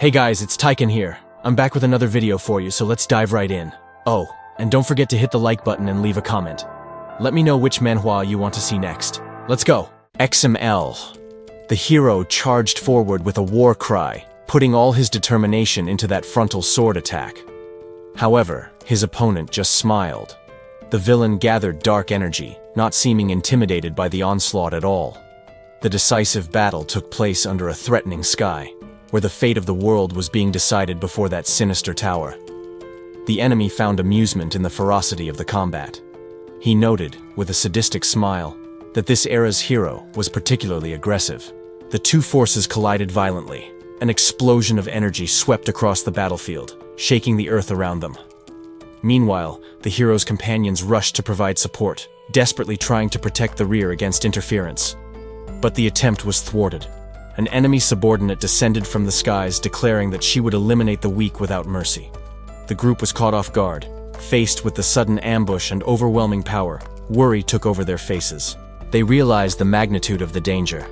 Hey guys, it's Tyken here. I'm back with another video for you, so let's dive right in. Oh, and don't forget to hit the like button and leave a comment. Let me know which manhwa you want to see next. Let's go! XML. The hero charged forward with a war cry, putting all his determination into that frontal sword attack. However, his opponent just smiled. The villain gathered dark energy, not seeming intimidated by the onslaught at all. The decisive battle took place under a threatening sky, where the fate of the world was being decided before that sinister tower. The enemy found amusement in the ferocity of the combat. He noted, with a sadistic smile, that this era's hero was particularly aggressive. The two forces collided violently. An explosion of energy swept across the battlefield, shaking the earth around them. Meanwhile, the hero's companions rushed to provide support, desperately trying to protect the rear against interference. But the attempt was thwarted. An enemy subordinate descended from the skies, declaring that she would eliminate the weak without mercy. The group was caught off guard. Faced with the sudden ambush and overwhelming power, worry took over their faces. They realized the magnitude of the danger.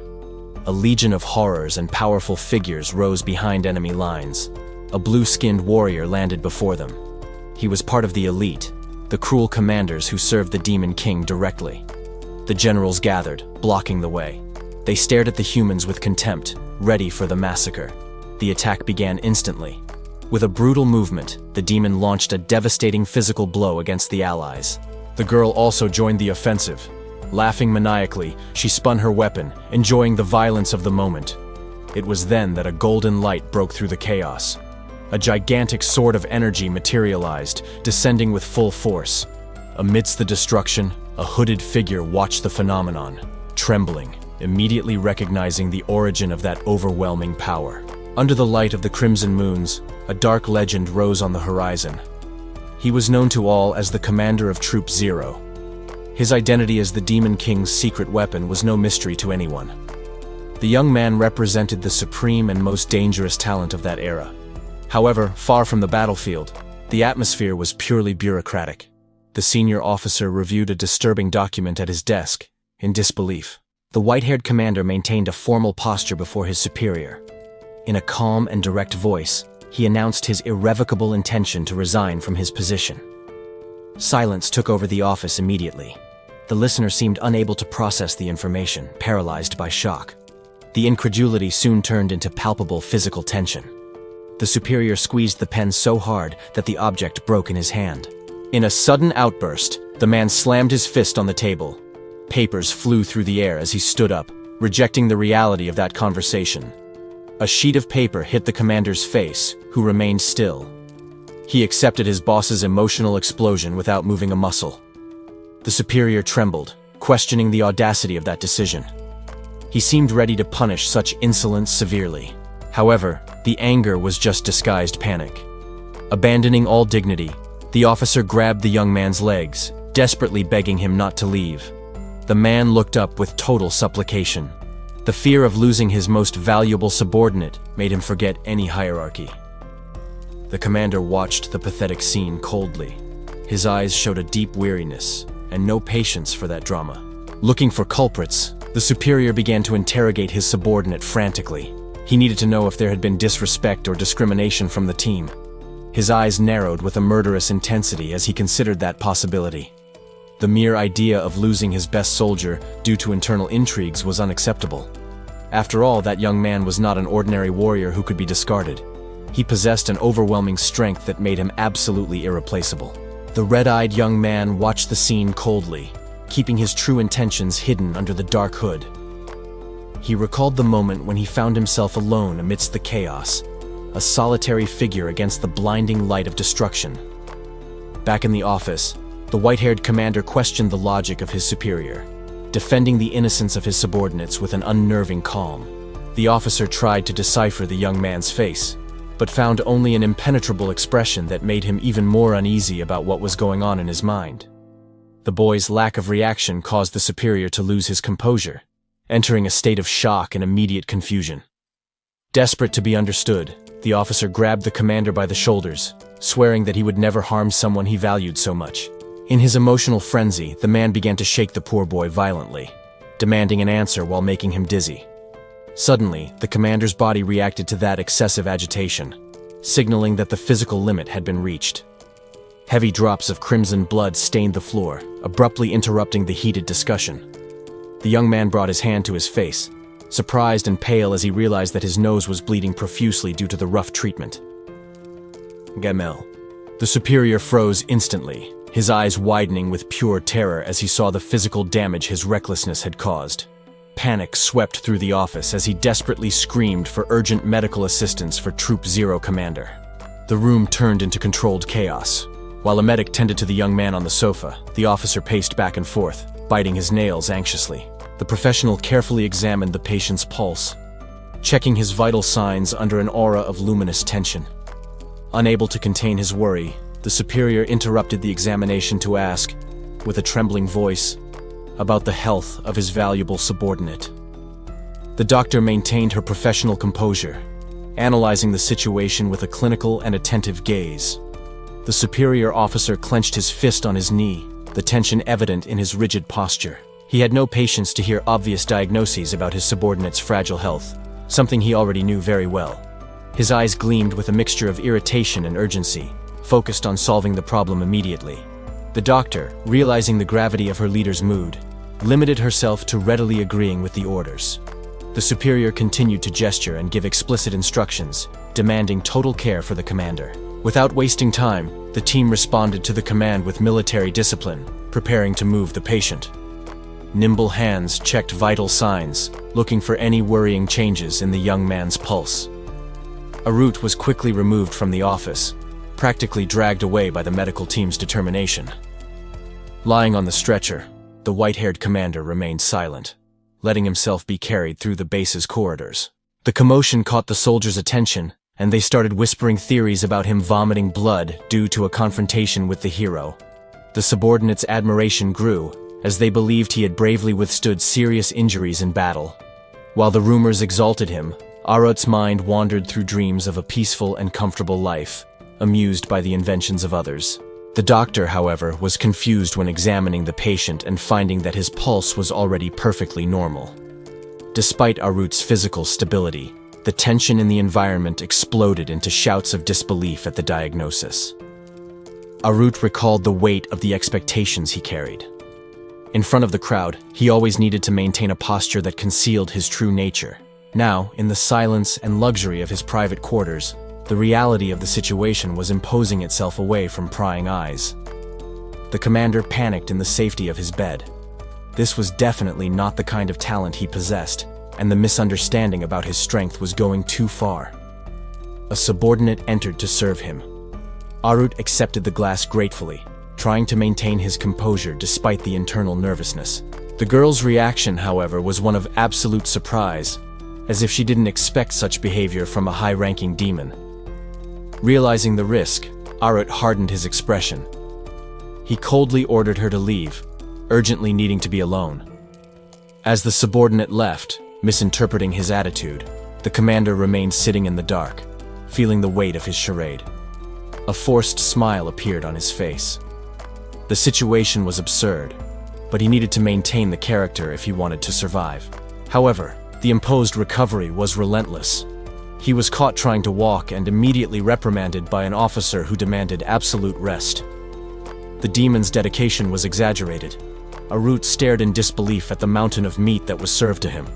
A legion of horrors and powerful figures rose behind enemy lines. A blue-skinned warrior landed before them. He was part of the elite, the cruel commanders who served the Demon King directly. The generals gathered, blocking the way. They stared at the humans with contempt, ready for the massacre. The attack began instantly. With a brutal movement, the demon launched a devastating physical blow against the allies. The girl also joined the offensive. Laughing maniacally, she spun her weapon, enjoying the violence of the moment. It was then that a golden light broke through the chaos. A gigantic sword of energy materialized, descending with full force. Amidst the destruction, a hooded figure watched the phenomenon, trembling, immediately recognizing the origin of that overwhelming power. Under the light of the crimson moons, a dark legend rose on the horizon. He was known to all as the commander of Troop Zero. His identity as the Demon King's secret weapon was no mystery to anyone. The young man represented the supreme and most dangerous talent of that era. However, far from the battlefield, the atmosphere was purely bureaucratic. The senior officer reviewed a disturbing document at his desk, in disbelief. The white-haired commander maintained a formal posture before his superior. In a calm and direct voice, he announced his irrevocable intention to resign from his position. Silence took over the office immediately. The listener seemed unable to process the information, paralyzed by shock. The incredulity soon turned into palpable physical tension. The superior squeezed the pen so hard that the object broke in his hand. In a sudden outburst, the man slammed his fist on the table. Papers flew through the air as he stood up, rejecting the reality of that conversation. A sheet of paper hit the commander's face, who remained still. He accepted his boss's emotional explosion without moving a muscle. The superior trembled, questioning the audacity of that decision. He seemed ready to punish such insolence severely. However, the anger was just disguised panic. Abandoning all dignity, the officer grabbed the young man's legs, desperately begging him not to leave. The man looked up with total supplication. The fear of losing his most valuable subordinate made him forget any hierarchy. The commander watched the pathetic scene coldly. His eyes showed a deep weariness and no patience for that drama. Looking for culprits, the superior began to interrogate his subordinate frantically. He needed to know if there had been disrespect or discrimination from the team. His eyes narrowed with a murderous intensity as he considered that possibility. The mere idea of losing his best soldier due to internal intrigues was unacceptable. After all, that young man was not an ordinary warrior who could be discarded. He possessed an overwhelming strength that made him absolutely irreplaceable. The red-eyed young man watched the scene coldly, keeping his true intentions hidden under the dark hood. He recalled the moment when he found himself alone amidst the chaos, a solitary figure against the blinding light of destruction. Back in the office, the white-haired commander questioned the logic of his superior, defending the innocence of his subordinates with an unnerving calm. The officer tried to decipher the young man's face, but found only an impenetrable expression that made him even more uneasy about what was going on in his mind. The boy's lack of reaction caused the superior to lose his composure, entering a state of shock and immediate confusion. Desperate to be understood, the officer grabbed the commander by the shoulders, swearing that he would never harm someone he valued so much. In his emotional frenzy, the man began to shake the poor boy violently, demanding an answer while making him dizzy. Suddenly, the commander's body reacted to that excessive agitation, signaling that the physical limit had been reached. Heavy drops of crimson blood stained the floor, abruptly interrupting the heated discussion. The young man brought his hand to his face, surprised and pale as he realized that his nose was bleeding profusely due to the rough treatment. Gamel. The superior froze instantly, his eyes widening with pure terror as he saw the physical damage his recklessness had caused. Panic swept through the office as he desperately screamed for urgent medical assistance for Troop Zero commander. The room turned into controlled chaos. While a medic tended to the young man on the sofa, the officer paced back and forth, biting his nails anxiously. The professional carefully examined the patient's pulse, checking his vital signs under an aura of luminous tension. Unable to contain his worry, the superior interrupted the examination to ask, with a trembling voice, about the health of his valuable subordinate. The doctor maintained her professional composure, analyzing the situation with a clinical and attentive gaze. The superior officer clenched his fist on his knee, the tension evident in his rigid posture. He had no patience to hear obvious diagnoses about his subordinate's fragile health, something he already knew very well. His eyes gleamed with a mixture of irritation and urgency, focused on solving the problem immediately. The doctor, realizing the gravity of her leader's mood, limited herself to readily agreeing with the orders. The superior continued to gesture and give explicit instructions, demanding total care for the commander. Without wasting time, the team responded to the command with military discipline, preparing to move the patient. Nimble hands checked vital signs, looking for any worrying changes in the young man's pulse. Arut was quickly removed from the office, practically dragged away by the medical team's determination. Lying on the stretcher, the white-haired commander remained silent, letting himself be carried through the base's corridors. The commotion caught the soldiers' attention, and they started whispering theories about him vomiting blood due to a confrontation with the hero. The subordinates' admiration grew, as they believed he had bravely withstood serious injuries in battle. While the rumors exalted him, Arut's mind wandered through dreams of a peaceful and comfortable life, amused by the inventions of others. The doctor, however, was confused when examining the patient and finding that his pulse was already perfectly normal. Despite Arut's physical stability, the tension in the environment exploded into shouts of disbelief at the diagnosis. Arut recalled the weight of the expectations he carried. In front of the crowd, he always needed to maintain a posture that concealed his true nature. Now, in the silence and luxury of his private quarters, the reality of the situation was imposing itself away from prying eyes. The commander panicked in the safety of his bed. This was definitely not the kind of talent he possessed, and the misunderstanding about his strength was going too far. A subordinate entered to serve him. Arut accepted the glass gratefully, trying to maintain his composure despite the internal nervousness. The girl's reaction, however, was one of absolute surprise, as if she didn't expect such behavior from a high-ranking demon. Realizing the risk, Arut hardened his expression. He coldly ordered her to leave, urgently needing to be alone. As the subordinate left, misinterpreting his attitude, the commander remained sitting in the dark, feeling the weight of his charade. A forced smile appeared on his face. The situation was absurd, but he needed to maintain the character if he wanted to survive. However, the imposed recovery was relentless. He was caught trying to walk and immediately reprimanded by an officer who demanded absolute rest. The demon's dedication was exaggerated. Arut stared in disbelief at the mountain of meat that was served to him,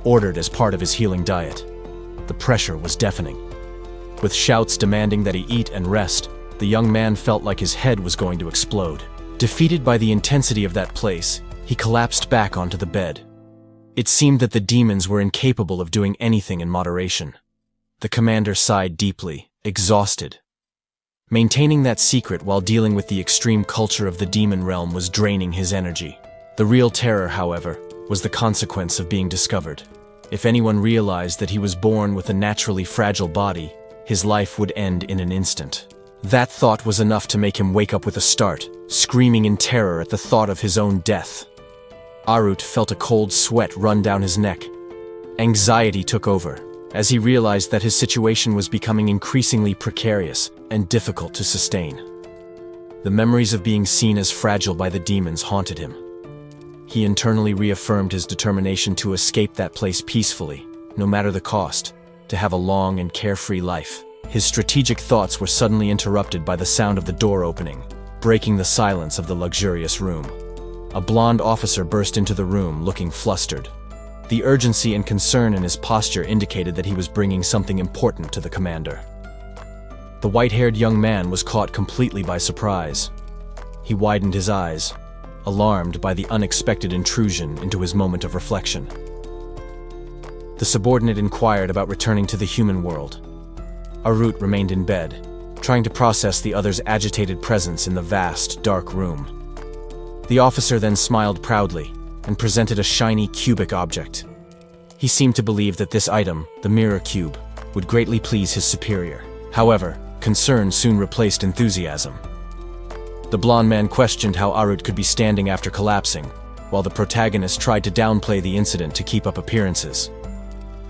ordered as part of his healing diet. The pressure was deafening. With shouts demanding that he eat and rest, the young man felt like his head was going to explode. Defeated by the intensity of that place, he collapsed back onto the bed. It seemed that the demons were incapable of doing anything in moderation. The commander sighed deeply, exhausted. Maintaining that secret while dealing with the extreme culture of the demon realm was draining his energy. The real terror, however, was the consequence of being discovered. If anyone realized that he was born with a naturally fragile body, his life would end in an instant. That thought was enough to make him wake up with a start, screaming in terror at the thought of his own death. Arut felt a cold sweat run down his neck. Anxiety took over, as he realized that his situation was becoming increasingly precarious and difficult to sustain. The memories of being seen as fragile by the demons haunted him. He internally reaffirmed his determination to escape that place peacefully, no matter the cost, to have a long and carefree life. His strategic thoughts were suddenly interrupted by the sound of the door opening, breaking the silence of the luxurious room. A blonde officer burst into the room, looking flustered. The urgency and concern in his posture indicated that he was bringing something important to the commander. The white-haired young man was caught completely by surprise. He widened his eyes, alarmed by the unexpected intrusion into his moment of reflection. The subordinate inquired about returning to the human world. Arut remained in bed, trying to process the other's agitated presence in the vast, dark room. The officer then smiled proudly and presented a shiny cubic object. He seemed to believe that this item, the mirror cube, would greatly please his superior. However, concern soon replaced enthusiasm. The blonde man questioned how Arut could be standing after collapsing, while the protagonist tried to downplay the incident to keep up appearances.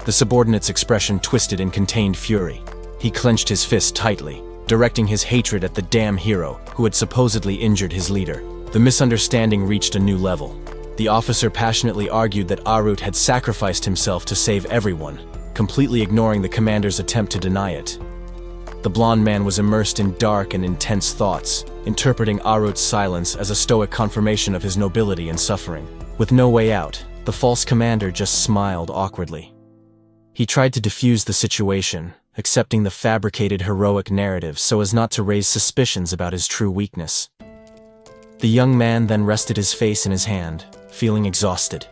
The subordinate's expression twisted in contained fury. He clenched his fist tightly, directing his hatred at the damn hero who had supposedly injured his leader. The misunderstanding reached a new level. The officer passionately argued that Arut had sacrificed himself to save everyone, completely ignoring the commander's attempt to deny it. The blonde man was immersed in dark and intense thoughts, interpreting Arut's silence as a stoic confirmation of his nobility and suffering. With no way out, the false commander just smiled awkwardly. He tried to defuse the situation, accepting the fabricated heroic narrative so as not to raise suspicions about his true weakness. The young man then rested his face in his hand, feeling exhausted.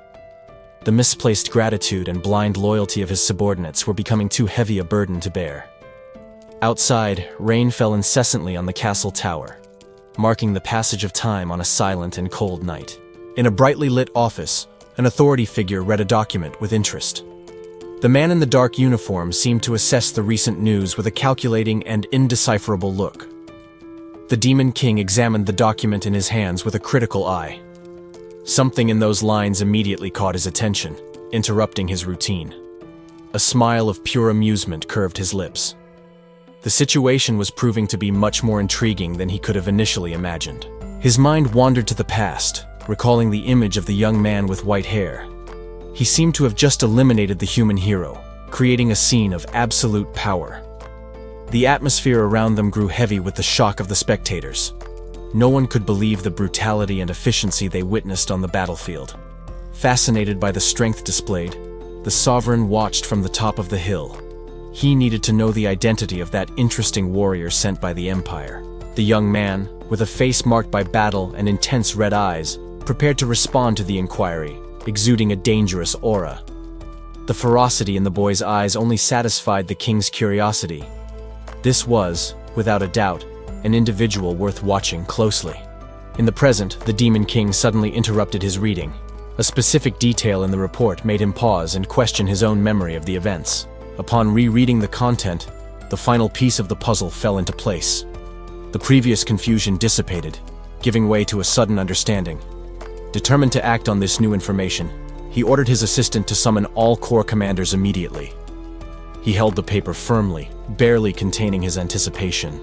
The misplaced gratitude and blind loyalty of his subordinates were becoming too heavy a burden to bear. Outside, rain fell incessantly on the castle tower, marking the passage of time on a silent and cold night. In a brightly lit office, an authority figure read a document with interest. The man in the dark uniform seemed to assess the recent news with a calculating and indecipherable look. The Demon King examined the document in his hands with a critical eye. Something in those lines immediately caught his attention, interrupting his routine. A smile of pure amusement curved his lips. The situation was proving to be much more intriguing than he could have initially imagined. His mind wandered to the past, recalling the image of the young man with white hair. He seemed to have just eliminated the human hero, creating a scene of absolute power. The atmosphere around them grew heavy with the shock of the spectators. No one could believe the brutality and efficiency they witnessed on the battlefield. Fascinated by the strength displayed, the sovereign watched from the top of the hill. He needed to know the identity of that interesting warrior sent by the Empire. The young man, with a face marked by battle and intense red eyes, prepared to respond to the inquiry, exuding a dangerous aura. The ferocity in the boy's eyes only satisfied the king's curiosity. This was, without a doubt, an individual worth watching closely. In the present, the Demon King suddenly interrupted his reading. A specific detail in the report made him pause and question his own memory of the events. Upon rereading the content, the final piece of the puzzle fell into place. The previous confusion dissipated, giving way to a sudden understanding. Determined to act on this new information, he ordered his assistant to summon all corps commanders immediately. He held the paper firmly, barely containing his anticipation.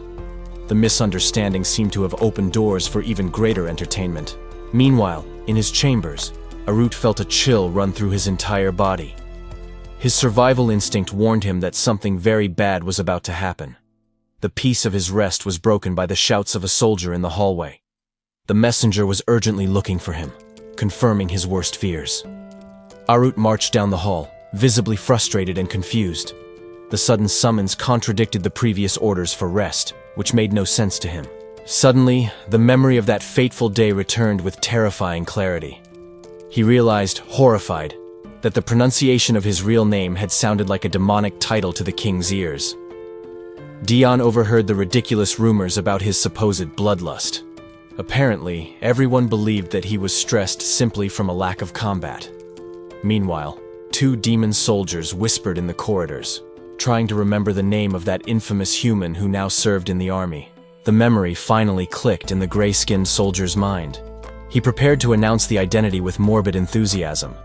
The misunderstanding seemed to have opened doors for even greater entertainment. Meanwhile, in his chambers, Arut felt a chill run through his entire body. His survival instinct warned him that something very bad was about to happen. The peace of his rest was broken by the shouts of a soldier in the hallway. The messenger was urgently looking for him, confirming his worst fears. Arut marched down the hall, visibly frustrated and confused. The sudden summons contradicted the previous orders for rest, which made no sense to him. Suddenly, the memory of that fateful day returned with terrifying clarity. He realized, horrified, that the pronunciation of his real name had sounded like a demonic title to the king's ears. Dion overheard the ridiculous rumors about his supposed bloodlust. Apparently, everyone believed that he was stressed simply from a lack of combat. Meanwhile, two demon soldiers whispered in the corridors, trying to remember the name of that infamous human who now served in the army. The memory finally clicked in the gray-skinned soldier's mind. He prepared to announce the identity with morbid enthusiasm.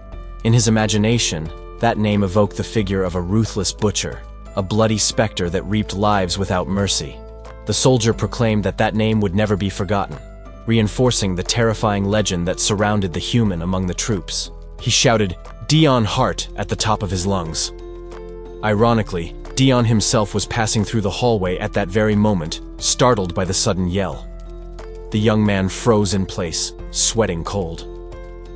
In his imagination, that name evoked the figure of a ruthless butcher, a bloody specter that reaped lives without mercy. The soldier proclaimed that that name would never be forgotten, reinforcing the terrifying legend that surrounded the human among the troops. He shouted, "Dion Hart," at the top of his lungs. Ironically, Dion himself was passing through the hallway at that very moment, startled by the sudden yell. The young man froze in place, sweating cold.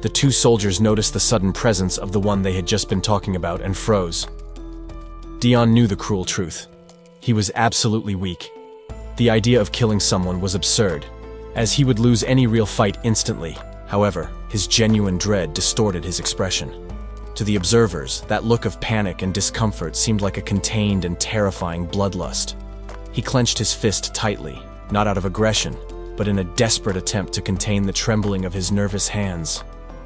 The two soldiers noticed the sudden presence of the one they had just been talking about and froze. Dion knew the cruel truth. He was absolutely weak. The idea of killing someone was absurd, as he would lose any real fight instantly. However, his genuine dread distorted his expression. To the observers, that look of panic and discomfort seemed like a contained and terrifying bloodlust. He clenched his fist tightly, not out of aggression, but in a desperate attempt to contain the trembling of his nervous hands.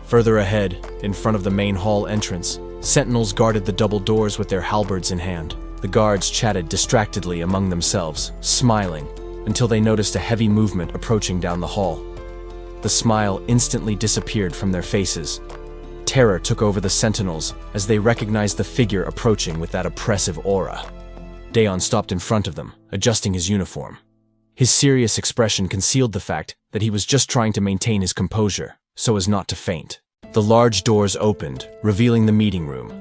Further ahead, in front of the main hall entrance, sentinels guarded the double doors with their halberds in hand. The guards chatted distractedly among themselves, smiling, until they noticed a heavy movement approaching down the hall. The smile instantly disappeared from their faces. Terror took over the sentinels as they recognized the figure approaching with that oppressive aura. Daeon stopped in front of them, adjusting his uniform. His serious expression concealed the fact that he was just trying to maintain his composure, so as not to faint. The large doors opened, revealing the meeting room.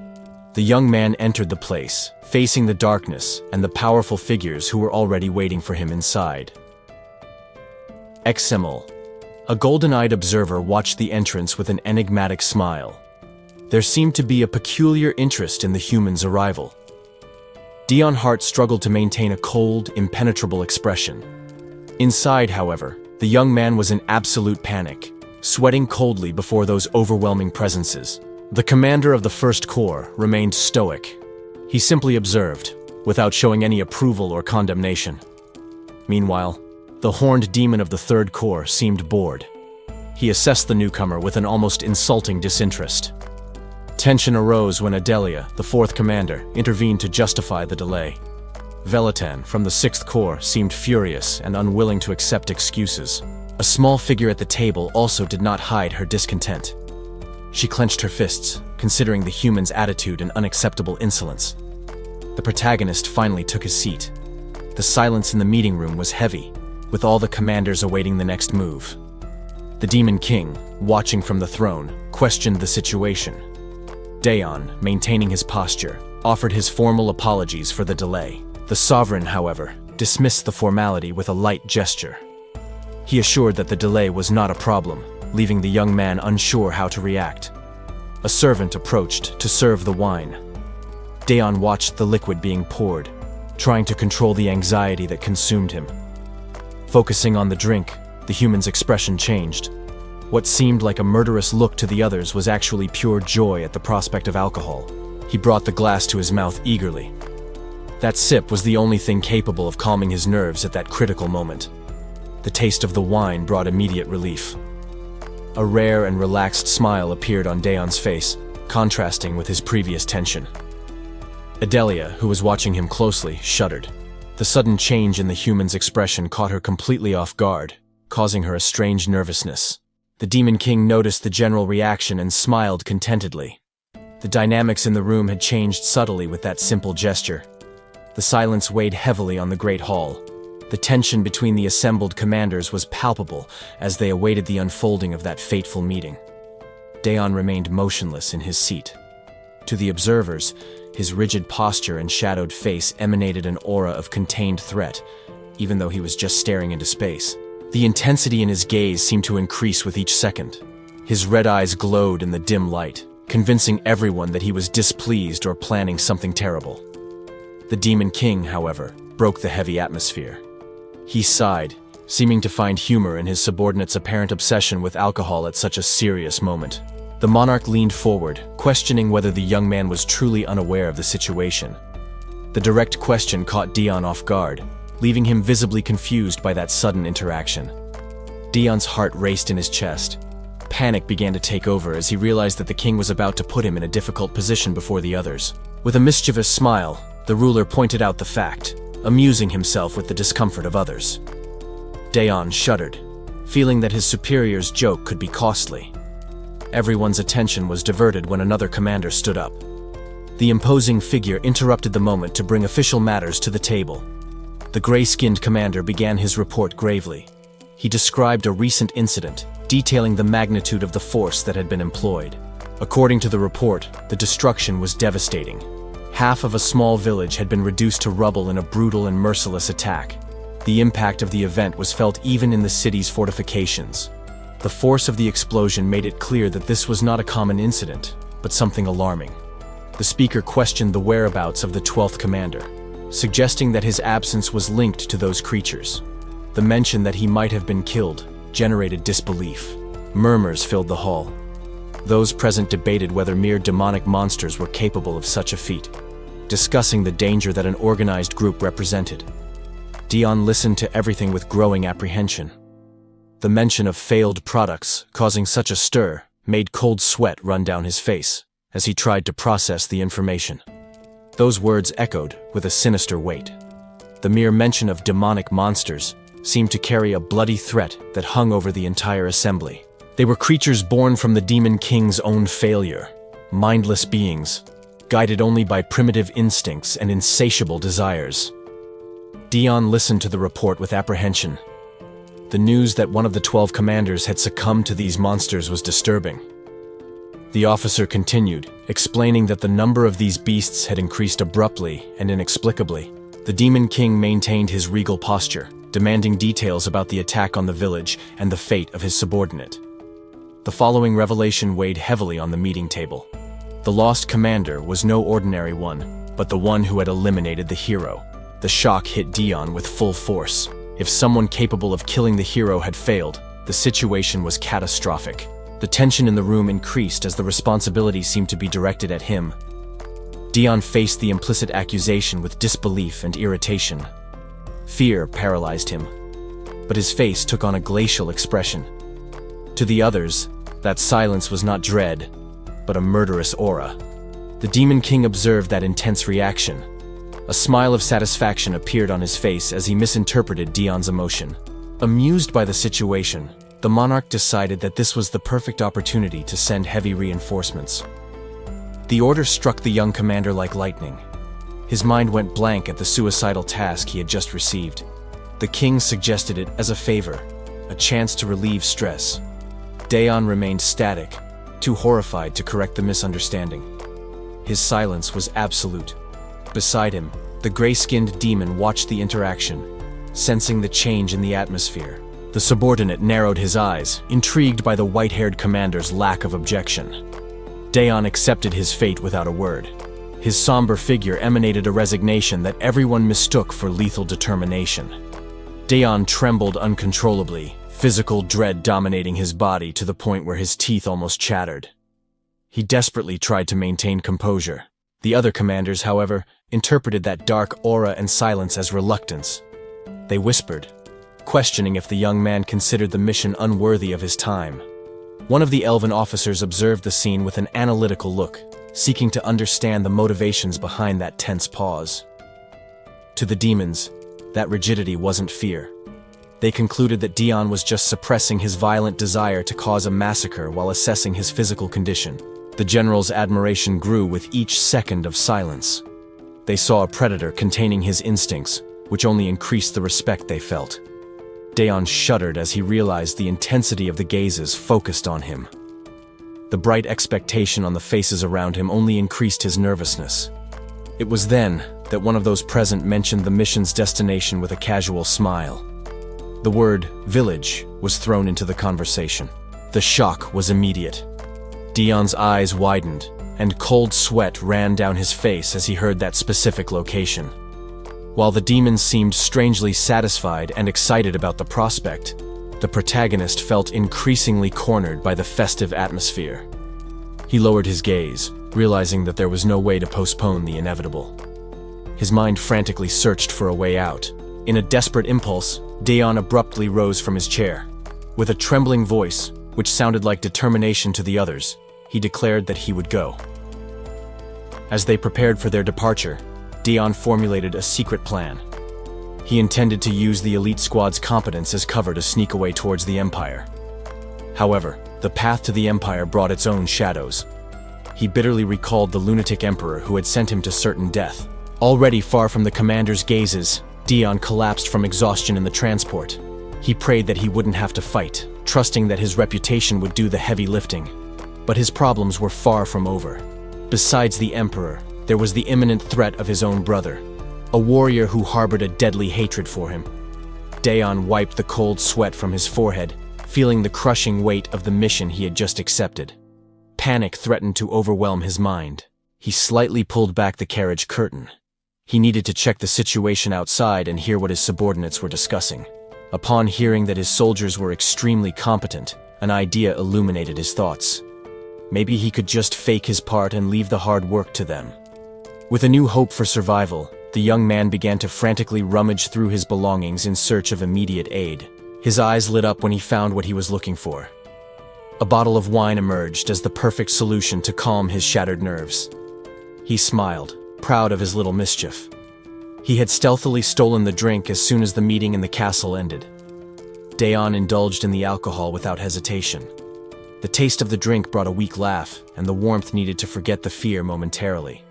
The young man entered the place, facing the darkness and the powerful figures who were already waiting for him inside. XML. A golden-eyed observer watched the entrance with an enigmatic smile. There seemed to be a peculiar interest in the human's arrival. Dion Hart struggled to maintain a cold, impenetrable expression. Inside, however, the young man was in absolute panic, sweating coldly before those overwhelming presences. The commander of the First Corps remained stoic. He simply observed, without showing any approval or condemnation. Meanwhile, the horned demon of the Third Corps seemed bored. He assessed the newcomer with an almost insulting disinterest. Tension arose when Adelia, the fourth commander, intervened to justify the delay. Velitan, from the Sixth Corps, seemed furious and unwilling to accept excuses. A small figure at the table also did not hide her discontent. She clenched her fists, considering the human's attitude an unacceptable insolence. The protagonist finally took his seat. The silence in the meeting room was heavy, with all the commanders awaiting the next move. The Demon King, watching from the throne, questioned the situation. Daeon, maintaining his posture, offered his formal apologies for the delay. The sovereign, however, dismissed the formality with a light gesture. He assured that the delay was not a problem, leaving the young man unsure how to react. A servant approached to serve the wine. Daeon watched the liquid being poured, trying to control the anxiety that consumed him. Focusing on the drink, the human's expression changed. What seemed like a murderous look to the others was actually pure joy at the prospect of alcohol. He brought the glass to his mouth eagerly. That sip was the only thing capable of calming his nerves at that critical moment. The taste of the wine brought immediate relief. A rare and relaxed smile appeared on Daeon's face, contrasting with his previous tension. Adelia, who was watching him closely, shuddered. The sudden change in the human's expression caught her completely off guard, causing her a strange nervousness. The Demon King noticed the general reaction and smiled contentedly. The dynamics in the room had changed subtly with that simple gesture. The silence weighed heavily on the Great Hall. The tension between the assembled commanders was palpable as they awaited the unfolding of that fateful meeting. Daeon remained motionless in his seat. To the observers, his rigid posture and shadowed face emanated an aura of contained threat, even though he was just staring into space. The intensity in his gaze seemed to increase with each second. His red eyes glowed in the dim light, convincing everyone that he was displeased or planning something terrible. The Demon King, however, broke the heavy atmosphere. He sighed, seeming to find humor in his subordinate's apparent obsession with alcohol at such a serious moment. The monarch leaned forward, questioning whether the young man was truly unaware of the situation. The direct question caught Daeon off guard, leaving him visibly confused by that sudden interaction. Daeon's heart raced in his chest. Panic began to take over as he realized that the king was about to put him in a difficult position before the others. With a mischievous smile, the ruler pointed out the fact, amusing himself with the discomfort of others. Daeon shuddered, feeling that his superior's joke could be costly. Everyone's attention was diverted when another commander stood up. The imposing figure interrupted the moment to bring official matters to the table. The gray-skinned commander began his report gravely. He described a recent incident, detailing the magnitude of the force that had been employed. According to the report, the destruction was devastating. Half of a small village had been reduced to rubble in a brutal and merciless attack. The impact of the event was felt even in the city's fortifications. The force of the explosion made it clear that this was not a common incident, but something alarming. The speaker questioned the whereabouts of the 12th commander, suggesting that his absence was linked to those creatures. The mention that he might have been killed generated disbelief. Murmurs filled the hall. Those present debated whether mere demonic monsters were capable of such a feat, discussing the danger that an organized group represented. Dion listened to everything with growing apprehension. The mention of failed products causing such a stir made cold sweat run down his face as he tried to process the information. Those words echoed with a sinister weight. The mere mention of demonic monsters seemed to carry a bloody threat that hung over the entire assembly. They were creatures born from the Demon King's own failure, mindless beings, guided only by primitive instincts and insatiable desires. Dion listened to the report with apprehension. The news that one of the 12 commanders had succumbed to these monsters was disturbing. The officer continued, explaining that the number of these beasts had increased abruptly and inexplicably. The Demon King maintained his regal posture, demanding details about the attack on the village and the fate of his subordinate. The following revelation weighed heavily on the meeting table. The lost commander was no ordinary one, but the one who had eliminated the hero. The shock hit Dion with full force. If someone capable of killing the hero had failed, the situation was catastrophic. The tension in the room increased as the responsibility seemed to be directed at him. Dion faced the implicit accusation with disbelief and irritation. Fear paralyzed him, but his face took on a glacial expression. To the others, that silence was not dread, but a murderous aura. The Demon King observed that intense reaction. A smile of satisfaction appeared on his face as he misinterpreted Dion's emotion. Amused by the situation, the monarch decided that this was the perfect opportunity to send heavy reinforcements. The order struck the young commander like lightning. His mind went blank at the suicidal task he had just received. The king suggested it as a favor, a chance to relieve stress. Dion remained static, too horrified to correct the misunderstanding. His silence was absolute. Beside him, the gray-skinned demon watched the interaction, sensing the change in the atmosphere. The subordinate narrowed his eyes, intrigued by the white-haired commander's lack of objection. Dion accepted his fate without a word. His somber figure emanated a resignation that everyone mistook for lethal determination. Dion trembled uncontrollably, physical dread dominating his body to the point where his teeth almost chattered. He desperately tried to maintain composure. The other commanders, however, interpreted that dark aura and silence as reluctance. They whispered, questioning if the young man considered the mission unworthy of his time. One of the elven officers observed the scene with an analytical look, seeking to understand the motivations behind that tense pause. To the demons, that rigidity wasn't fear. They concluded that Dion was just suppressing his violent desire to cause a massacre while assessing his physical condition. The general's admiration grew with each second of silence. They saw a predator containing his instincts, which only increased the respect they felt. Dion shuddered as he realized the intensity of the gazes focused on him. The bright expectation on the faces around him only increased his nervousness. It was then that one of those present mentioned the mission's destination with a casual smile. The word village was thrown into the conversation. The shock was immediate. Dion's eyes widened, and cold sweat ran down his face as he heard that specific location. While the demons seemed strangely satisfied and excited about the prospect, the protagonist felt increasingly cornered by the festive atmosphere. He lowered his gaze, realizing that there was no way to postpone the inevitable. His mind frantically searched for a way out. In a desperate impulse, Dion abruptly rose from his chair. With a trembling voice, which sounded like determination to the others, he declared that he would go. As they prepared for their departure, Dion formulated a secret plan. He intended to use the elite squad's competence as cover to sneak away towards the Empire. However, the path to the Empire brought its own shadows. He bitterly recalled the lunatic emperor who had sent him to certain death. Already far from the commander's gazes, Dion collapsed from exhaustion in the transport. He prayed that he wouldn't have to fight, trusting that his reputation would do the heavy lifting. But his problems were far from over. Besides the emperor, There was the imminent threat of his own brother, a warrior who harbored a deadly hatred for him. Daeon wiped the cold sweat from his forehead, feeling the crushing weight of the mission he had just accepted. Panic threatened to overwhelm his mind. He slightly pulled back the carriage curtain. He needed to check the situation outside and hear what his subordinates were discussing. Upon hearing that his soldiers were extremely competent, an idea illuminated his thoughts. Maybe he could just fake his part and leave the hard work to them. With a new hope for survival, the young man began to frantically rummage through his belongings in search of immediate aid. His eyes lit up when he found what he was looking for. A bottle of wine emerged as the perfect solution to calm his shattered nerves. He smiled, proud of his little mischief. He had stealthily stolen the drink as soon as the meeting in the castle ended. Daeon indulged in the alcohol without hesitation. The taste of the drink brought a weak laugh, and the warmth needed to forget the fear momentarily.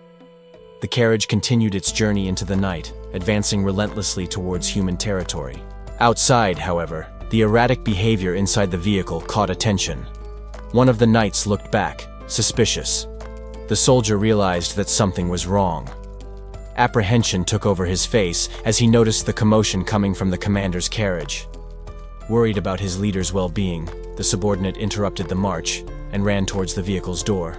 The carriage continued its journey into the night, advancing relentlessly towards human territory. Outside, however, the erratic behavior inside the vehicle caught attention. One of the knights looked back, suspicious. The soldier realized that something was wrong. Apprehension took over his face as he noticed the commotion coming from the commander's carriage. Worried about his leader's well-being, the subordinate interrupted the march and ran towards the vehicle's door.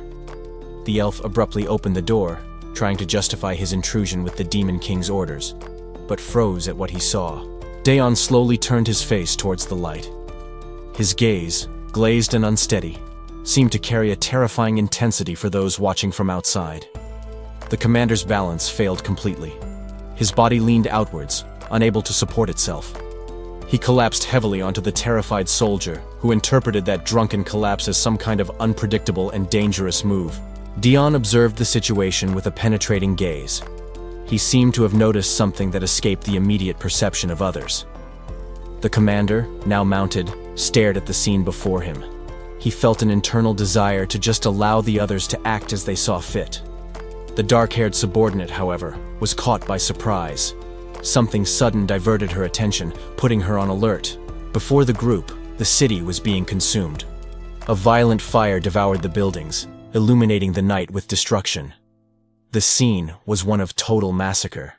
The elf abruptly opened the door, trying to justify his intrusion with the Demon King's orders, but froze at what he saw. Daeon slowly turned his face towards the light. His gaze, glazed and unsteady, seemed to carry a terrifying intensity for those watching from outside. The commander's balance failed completely. His body leaned outwards, unable to support itself. He collapsed heavily onto the terrified soldier, who interpreted that drunken collapse as some kind of unpredictable and dangerous move. Daeon observed the situation with a penetrating gaze. He seemed to have noticed something that escaped the immediate perception of others. The commander, now mounted, stared at the scene before him. He felt an internal desire to just allow the others to act as they saw fit. The dark-haired subordinate, however, was caught by surprise. Something sudden diverted her attention, putting her on alert. Before the group, the city was being consumed. A violent fire devoured the buildings, illuminating the night with destruction. The scene was one of total massacre.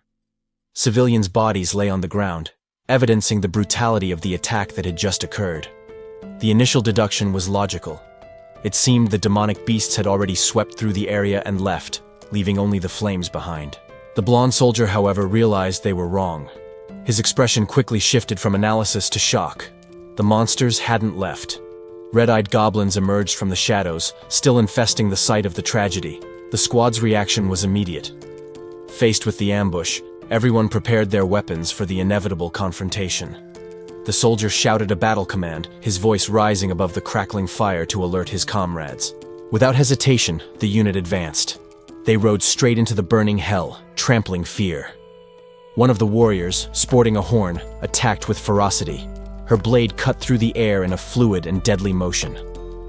Civilians' bodies lay on the ground, evidencing the brutality of the attack that had just occurred. The initial deduction was logical. It seemed the demonic beasts had already swept through the area and left, leaving only the flames behind. The blonde soldier, however, realized they were wrong. His expression quickly shifted from analysis to shock. The monsters hadn't left. Red-eyed goblins emerged from the shadows, still infesting the site of the tragedy. The squad's reaction was immediate. Faced with the ambush, everyone prepared their weapons for the inevitable confrontation. The soldier shouted a battle command, his voice rising above the crackling fire to alert his comrades. Without hesitation, the unit advanced. They rode straight into the burning hell, trampling fear. One of the warriors, sporting a horn, attacked with ferocity. Her blade cut through the air in a fluid and deadly motion.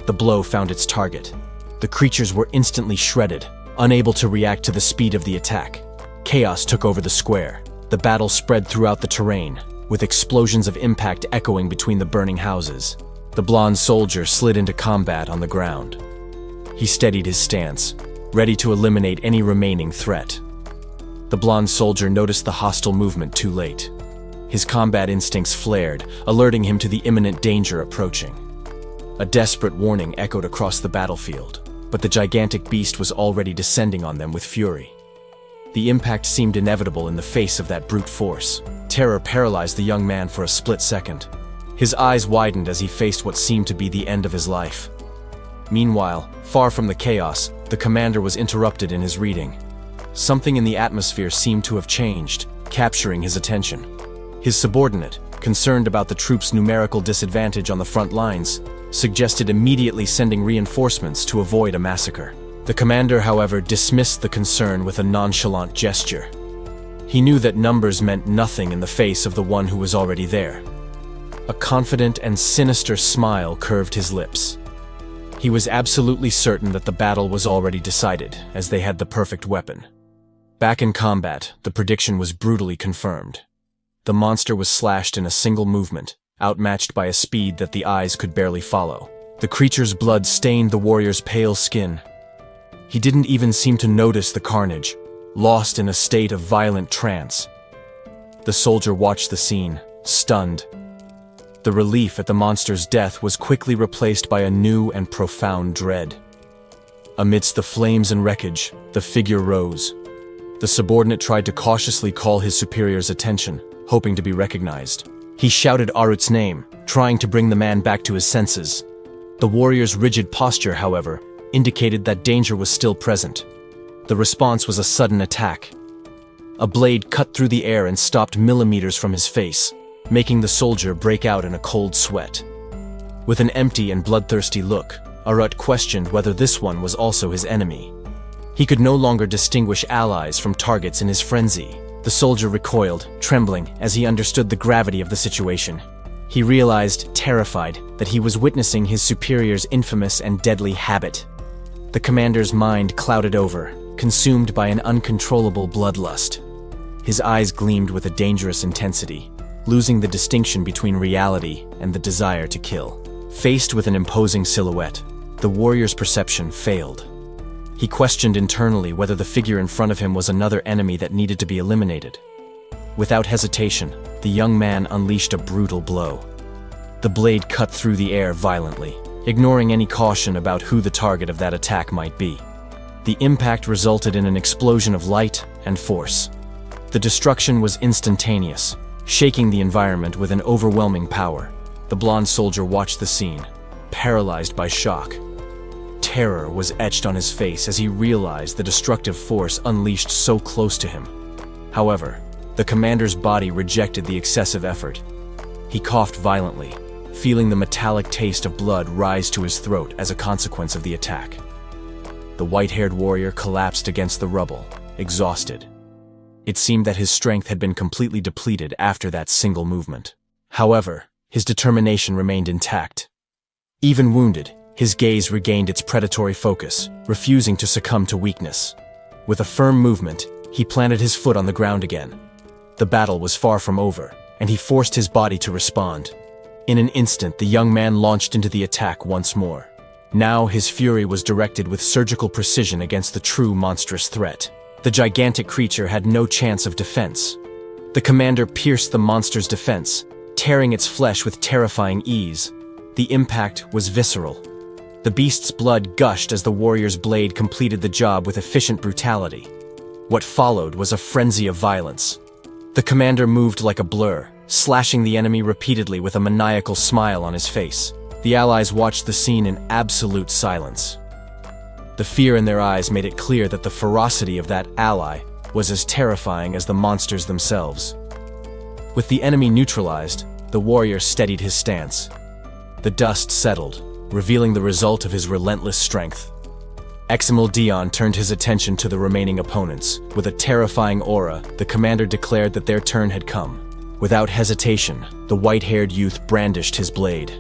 The blow found its target. The creatures were instantly shredded, unable to react to the speed of the attack. Chaos took over the square. The battle spread throughout the terrain, with explosions of impact echoing between the burning houses. The blonde soldier slid into combat on the ground. He steadied his stance, ready to eliminate any remaining threat. The blonde soldier noticed the hostile movement too late. His combat instincts flared, alerting him to the imminent danger approaching. A desperate warning echoed across the battlefield, but the gigantic beast was already descending on them with fury. The impact seemed inevitable in the face of that brute force. Terror paralyzed the young man for a split second. His eyes widened as he faced what seemed to be the end of his life. Meanwhile, far from the chaos, the commander was interrupted in his reading. Something in the atmosphere seemed to have changed, capturing his attention. His subordinate, concerned about the troops' numerical disadvantage on the front lines, suggested immediately sending reinforcements to avoid a massacre. The commander, however, dismissed the concern with a nonchalant gesture. He knew that numbers meant nothing in the face of the one who was already there. A confident and sinister smile curved his lips. He was absolutely certain that the battle was already decided, as they had the perfect weapon. Back in combat, the prediction was brutally confirmed. The monster was slashed in a single movement, outmatched by a speed that the eyes could barely follow. The creature's blood stained the warrior's pale skin. He didn't even seem to notice the carnage, lost in a state of violent trance. The soldier watched the scene, stunned. The relief at the monster's death was quickly replaced by a new and profound dread. Amidst the flames and wreckage, the figure rose. The subordinate tried to cautiously call his superior's attention, hoping to be recognized. He shouted Arut's name, trying to bring the man back to his senses. The warrior's rigid posture, however, indicated that danger was still present. The response was a sudden attack. A blade cut through the air and stopped millimeters from his face, making the soldier break out in a cold sweat. With an empty and bloodthirsty look, Arut questioned whether this one was also his enemy. He could no longer distinguish allies from targets in his frenzy. The soldier recoiled, trembling, as he understood the gravity of the situation. He realized, terrified, that he was witnessing his superior's infamous and deadly habit. The commander's mind clouded over, consumed by an uncontrollable bloodlust. His eyes gleamed with a dangerous intensity, losing the distinction between reality and the desire to kill. Faced with an imposing silhouette, the warrior's perception failed. He questioned internally whether the figure in front of him was another enemy that needed to be eliminated. Without hesitation, the young man unleashed a brutal blow. The blade cut through the air violently, ignoring any caution about who the target of that attack might be. The impact resulted in an explosion of light and force. The destruction was instantaneous, shaking the environment with an overwhelming power. The blonde soldier watched the scene, paralyzed by shock. Terror was etched on his face as he realized the destructive force unleashed so close to him. However, the commander's body rejected the excessive effort. He coughed violently, feeling the metallic taste of blood rise to his throat as a consequence of the attack. The white-haired warrior collapsed against the rubble, exhausted. It seemed that his strength had been completely depleted after that single movement. However, his determination remained intact. Even wounded, his gaze regained its predatory focus, refusing to succumb to weakness. With a firm movement, he planted his foot on the ground again. The battle was far from over, and he forced his body to respond. In an instant, the young man launched into the attack once more. Now his fury was directed with surgical precision against the true monstrous threat. The gigantic creature had no chance of defense. The commander pierced the monster's defense, tearing its flesh with terrifying ease. The impact was visceral. The beast's blood gushed as the warrior's blade completed the job with efficient brutality. What followed was a frenzy of violence. The commander moved like a blur, slashing the enemy repeatedly with a maniacal smile on his face. The allies watched the scene in absolute silence. The fear in their eyes made it clear that the ferocity of that ally was as terrifying as the monsters themselves. With the enemy neutralized, the warrior steadied his stance. The dust settled, revealing the result of his relentless strength. Eximil Dion turned his attention to the remaining opponents. With a terrifying aura, the commander declared that their turn had come. Without hesitation, the white-haired youth brandished his blade.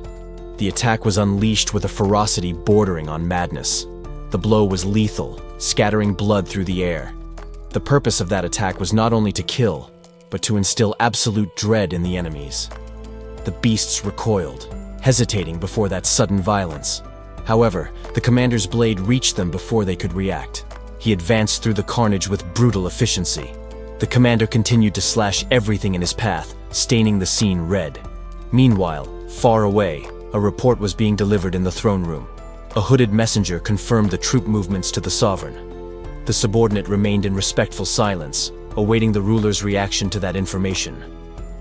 The attack was unleashed with a ferocity bordering on madness. The blow was lethal, scattering blood through the air. The purpose of that attack was not only to kill, but to instill absolute dread in the enemies. The beasts recoiled, hesitating before that sudden violence. However, the commander's blade reached them before they could react. He advanced through the carnage with brutal efficiency. The commander continued to slash everything in his path, staining the scene red. Meanwhile, far away, a report was being delivered in the throne room. A hooded messenger confirmed the troop movements to the sovereign. The subordinate remained in respectful silence, awaiting the ruler's reaction to that information.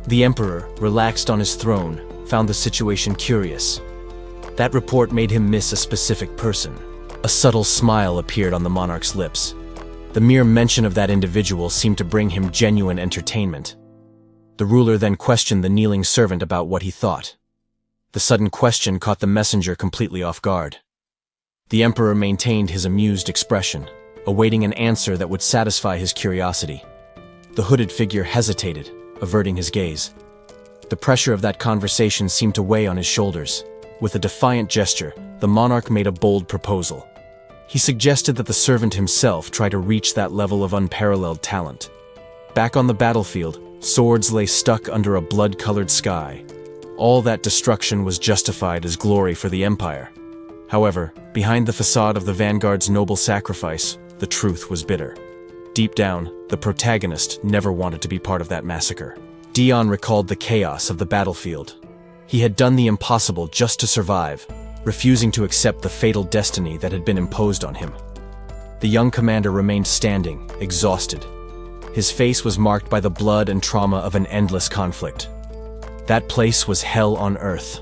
The emperor, relaxed on his throne, found the situation curious. That report made him miss a specific person. A subtle smile appeared on the monarch's lips. The mere mention of that individual seemed to bring him genuine entertainment. The ruler then questioned the kneeling servant about what he thought. The sudden question caught the messenger completely off guard. The emperor maintained his amused expression, awaiting an answer that would satisfy his curiosity. The hooded figure hesitated, averting his gaze. The pressure of that conversation seemed to weigh on his shoulders. With a defiant gesture, the monarch made a bold proposal. He suggested that the servant himself try to reach that level of unparalleled talent. Back on the battlefield, swords lay stuck under a blood-colored sky. All that destruction was justified as glory for the empire. However, behind the facade of the vanguard's noble sacrifice, the truth was bitter. Deep down, the protagonist never wanted to be part of that massacre. Dion recalled the chaos of the battlefield. He had done the impossible just to survive, refusing to accept the fatal destiny that had been imposed on him. The young commander remained standing, exhausted. His face was marked by the blood and trauma of an endless conflict. That place was hell on earth.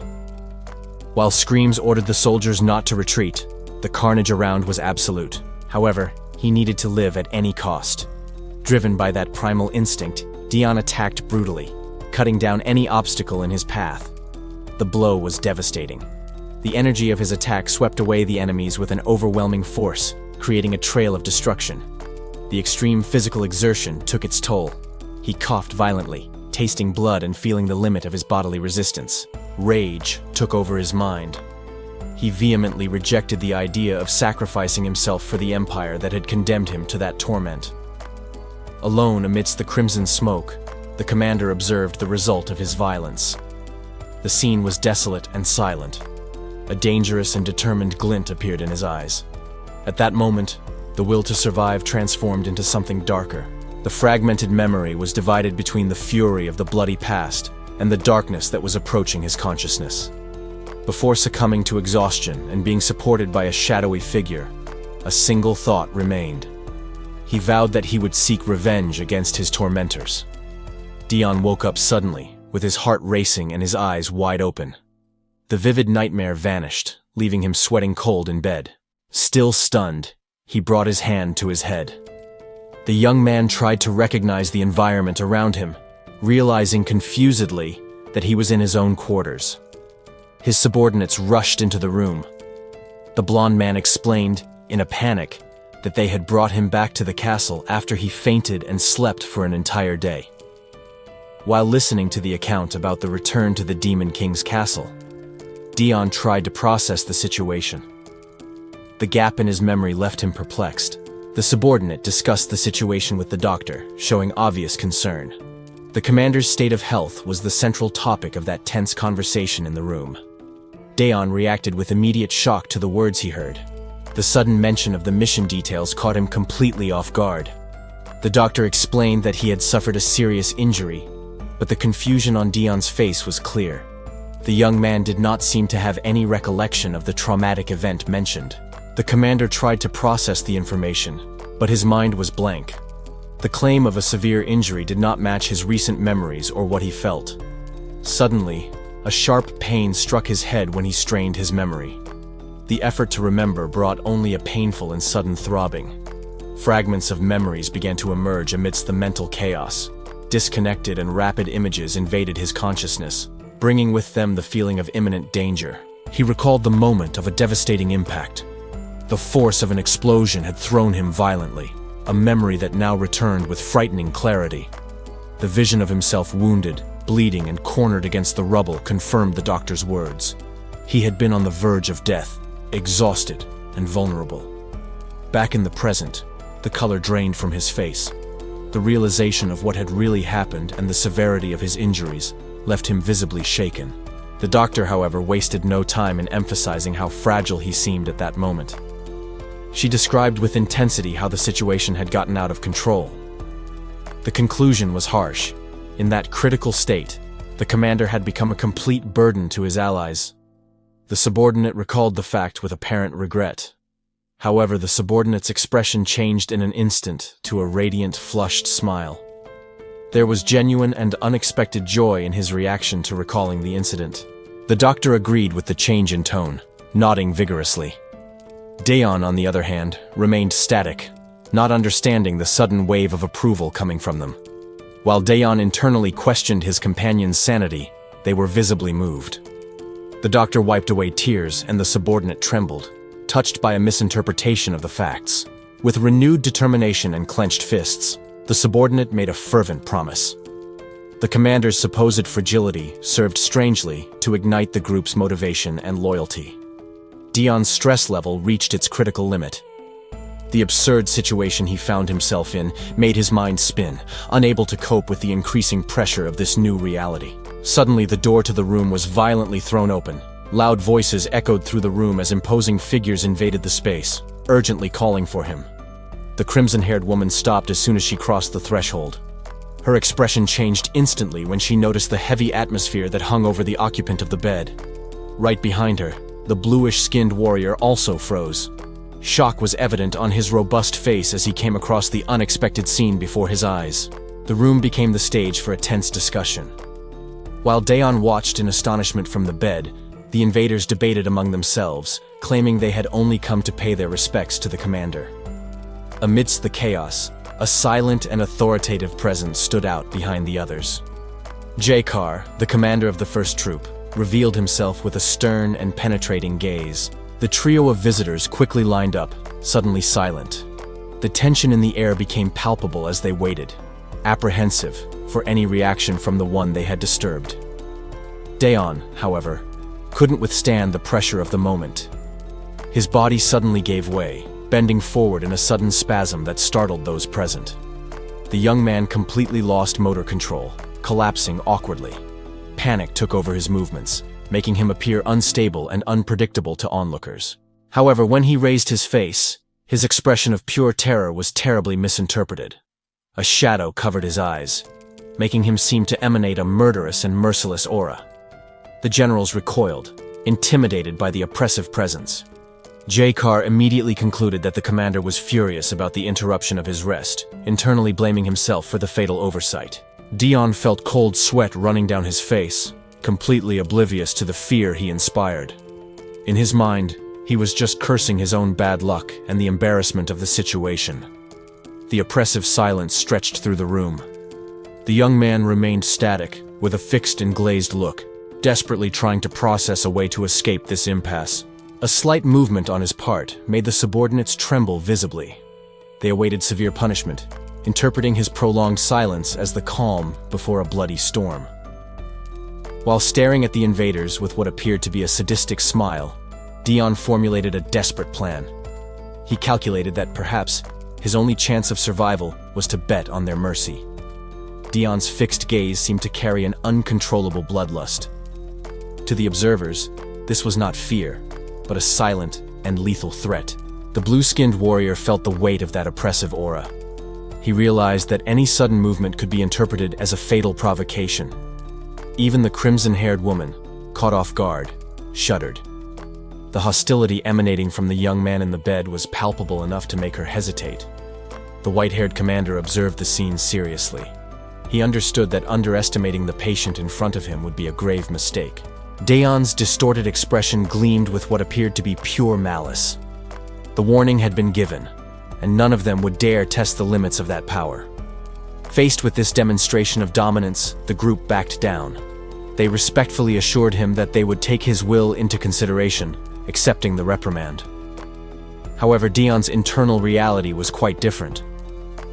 While screams ordered the soldiers not to retreat, the carnage around was absolute. However, he needed to live at any cost. Driven by that primal instinct, Dion attacked brutally, cutting down any obstacle in his path. The blow was devastating. The energy of his attack swept away the enemies with an overwhelming force, creating a trail of destruction. The extreme physical exertion took its toll. He coughed violently, tasting blood and feeling the limit of his bodily resistance. Rage took over his mind. He vehemently rejected the idea of sacrificing himself for the empire that had condemned him to that torment. Alone amidst the crimson smoke, the commander observed the result of his violence. The scene was desolate and silent. A dangerous and determined glint appeared in his eyes. At that moment, the will to survive transformed into something darker. The fragmented memory was divided between the fury of the bloody past and the darkness that was approaching his consciousness. Before succumbing to exhaustion and being supported by a shadowy figure, a single thought remained. He vowed that he would seek revenge against his tormentors. Dion woke up suddenly, with his heart racing and his eyes wide open. The vivid nightmare vanished, leaving him sweating cold in bed. Still stunned, he brought his hand to his head. The young man tried to recognize the environment around him, realizing confusedly that he was in his own quarters. His subordinates rushed into the room. The blond man explained, in a panic, that they had brought him back to the castle after he fainted and slept for an entire day. While listening to the account about the return to the Demon King's castle, Dion tried to process the situation. The gap in his memory left him perplexed. The subordinate discussed the situation with the doctor, showing obvious concern. The commander's state of health was the central topic of that tense conversation in the room. Dion reacted with immediate shock to the words he heard. The sudden mention of the mission details caught him completely off guard. The doctor explained that he had suffered a serious injury, but the confusion on Dion's face was clear. The young man did not seem to have any recollection of the traumatic event mentioned. The commander tried to process the information, but his mind was blank. The claim of a severe injury did not match his recent memories or what he felt. Suddenly, a sharp pain struck his head when he strained his memory. The effort to remember brought only a painful and sudden throbbing. Fragments of memories began to emerge amidst the mental chaos. Disconnected and rapid images invaded his consciousness, bringing with them the feeling of imminent danger. He recalled the moment of a devastating impact. The force of an explosion had thrown him violently, a memory that now returned with frightening clarity. The vision of himself wounded, bleeding, and cornered against the rubble confirmed the doctor's words. He had been on the verge of death, exhausted and vulnerable. Back in the present, the color drained from his face. The realization of what had really happened and the severity of his injuries left him visibly shaken. The doctor, however, wasted no time in emphasizing how fragile he seemed at that moment. She described with intensity how the situation had gotten out of control. The conclusion was harsh. In that critical state, the commander had become a complete burden to his allies. The subordinate recalled the fact with apparent regret. However, the subordinate's expression changed in an instant to a radiant, flushed smile. There was genuine and unexpected joy in his reaction to recalling the incident. The doctor agreed with the change in tone, nodding vigorously. Dion, on the other hand, remained static, not understanding the sudden wave of approval coming from them. While Dion internally questioned his companion's sanity, they were visibly moved. The doctor wiped away tears and the subordinate trembled, touched by a misinterpretation of the facts. With renewed determination and clenched fists, the subordinate made a fervent promise. The commander's supposed fragility served strangely to ignite the group's motivation and loyalty. Dion's stress level reached its critical limit. The absurd situation he found himself in made his mind spin, unable to cope with the increasing pressure of this new reality. Suddenly, the door to the room was violently thrown open. Loud voices echoed through the room as imposing figures invaded the space, urgently calling for him. The crimson-haired woman stopped as soon as she crossed the threshold. Her expression changed instantly when she noticed the heavy atmosphere that hung over the occupant of the bed. Right behind her, the bluish-skinned warrior also froze. Shock was evident on his robust face as he came across the unexpected scene before his eyes. The room became the stage for a tense discussion. While Daeon watched in astonishment from the bed, the invaders debated among themselves, claiming they had only come to pay their respects to the commander. Amidst the chaos, a silent and authoritative presence stood out behind the others. Jaekar, the commander of the first troop, revealed himself with a stern and penetrating gaze. The trio of visitors quickly lined up, suddenly silent. The tension in the air became palpable as they waited, apprehensive for any reaction from the one they had disturbed. Daeon, however, couldn't withstand the pressure of the moment. His body suddenly gave way, bending forward in a sudden spasm that startled those present. The young man completely lost motor control, collapsing awkwardly. Panic took over his movements, making him appear unstable and unpredictable to onlookers. However, when he raised his face, his expression of pure terror was terribly misinterpreted. A shadow covered his eyes, making him seem to emanate a murderous and merciless aura. The generals recoiled, intimidated by the oppressive presence. Jaekar immediately concluded that the commander was furious about the interruption of his rest, internally blaming himself for the fatal oversight. Daeon felt cold sweat running down his face, completely oblivious to the fear he inspired. In his mind, he was just cursing his own bad luck and the embarrassment of the situation. The oppressive silence stretched through the room. The young man remained static, with a fixed and glazed look, desperately trying to process a way to escape this impasse. A slight movement on his part made the subordinates tremble visibly. They awaited severe punishment, interpreting his prolonged silence as the calm before a bloody storm. While staring at the invaders with what appeared to be a sadistic smile, Daeon formulated a desperate plan. He calculated that perhaps his only chance of survival was to bet on their mercy. Daeon's fixed gaze seemed to carry an uncontrollable bloodlust. To the observers, this was not fear, but a silent and lethal threat. The blue-skinned warrior felt the weight of that oppressive aura. He realized that any sudden movement could be interpreted as a fatal provocation. Even the crimson-haired woman, caught off guard, shuddered. The hostility emanating from the young man in the bed was palpable enough to make her hesitate. The white-haired commander observed the scene seriously. He understood that underestimating the patient in front of him would be a grave mistake. Daeon's distorted expression gleamed with what appeared to be pure malice. The warning had been given, and none of them would dare test the limits of that power. Faced with this demonstration of dominance, the group backed down. They respectfully assured him that they would take his will into consideration, accepting the reprimand. However, Daeon's internal reality was quite different.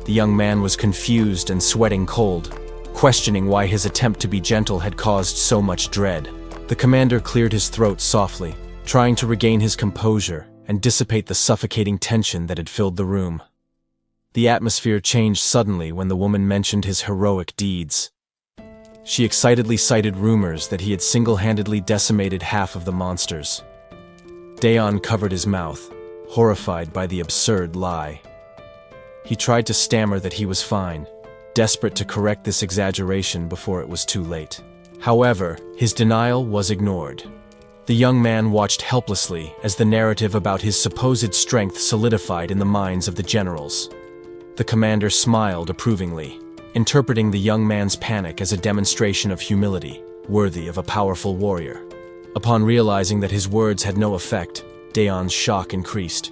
The young man was confused and sweating cold, questioning why his attempt to be gentle had caused so much dread. The commander cleared his throat softly, trying to regain his composure and dissipate the suffocating tension that had filled the room. The atmosphere changed suddenly when the woman mentioned his heroic deeds. She excitedly cited rumors that he had single-handedly decimated half of the monsters. Daeon covered his mouth, horrified by the absurd lie. He tried to stammer that he was fine, desperate to correct this exaggeration before it was too late. However, his denial was ignored. The young man watched helplessly as the narrative about his supposed strength solidified in the minds of the generals. The commander smiled approvingly, interpreting the young man's panic as a demonstration of humility, worthy of a powerful warrior. Upon realizing that his words had no effect, Daeon's shock increased.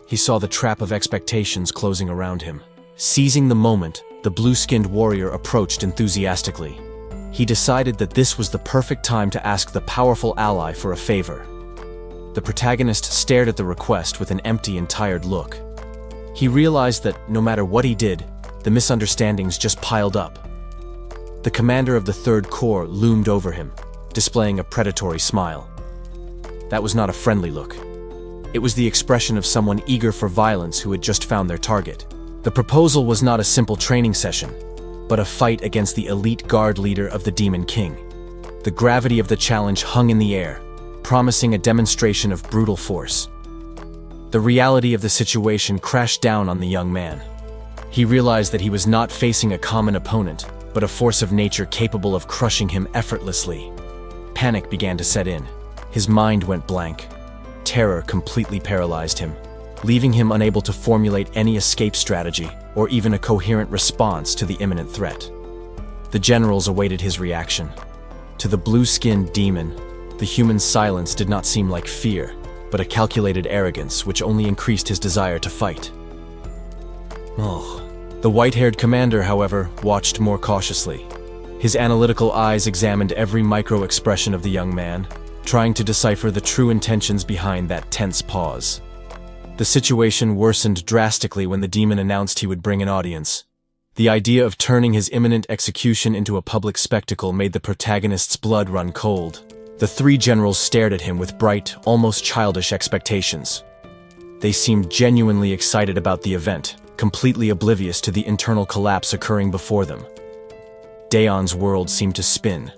He saw the trap of expectations closing around him. Seizing the moment, the blue-skinned warrior approached enthusiastically. He decided that this was the perfect time to ask the powerful ally for a favor. The protagonist stared at the request with an empty and tired look. He realized that no matter what he did, the misunderstandings just piled up. The commander of the Third Corps loomed over him, displaying a predatory smile. That was not a friendly look. It was the expression of someone eager for violence who had just found their target. The proposal was not a simple training session, but a fight against the elite guard leader of the Demon King. The gravity of the challenge hung in the air, promising a demonstration of brutal force. The reality of the situation crashed down on the young man. He realized that he was not facing a common opponent, but a force of nature capable of crushing him effortlessly. Panic began to set in. His mind went blank. Terror completely paralyzed him, leaving him unable to formulate any escape strategy or even a coherent response to the imminent threat. The generals awaited his reaction. To the blue-skinned demon, the human's silence did not seem like fear, but a calculated arrogance which only increased his desire to fight. The white-haired commander, however, watched more cautiously. His analytical eyes examined every micro-expression of the young man, trying to decipher the true intentions behind that tense pause. The situation worsened drastically when the demon announced he would bring an audience. The idea of turning his imminent execution into a public spectacle made the protagonist's blood run cold. The three generals stared at him with bright, almost childish expectations. They seemed genuinely excited about the event, completely oblivious to the internal collapse occurring before them. Daeon's world seemed to spin.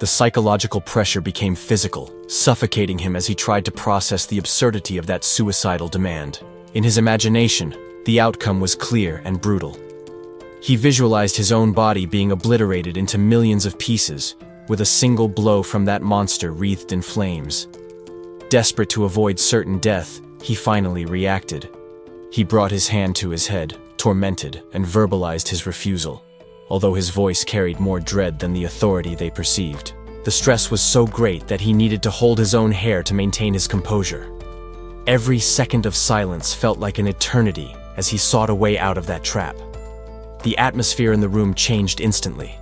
The psychological pressure became physical, suffocating him as he tried to process the absurdity of that suicidal demand. In his imagination, the outcome was clear and brutal. He visualized his own body being obliterated into millions of pieces, with a single blow from that monster wreathed in flames. Desperate to avoid certain death, he finally reacted. He brought his hand to his head, tormented, and verbalized his refusal, although his voice carried more dread than the authority they perceived. The stress was so great that he needed to hold his own hair to maintain his composure. Every second of silence felt like an eternity as he sought a way out of that trap. The atmosphere in the room changed instantly.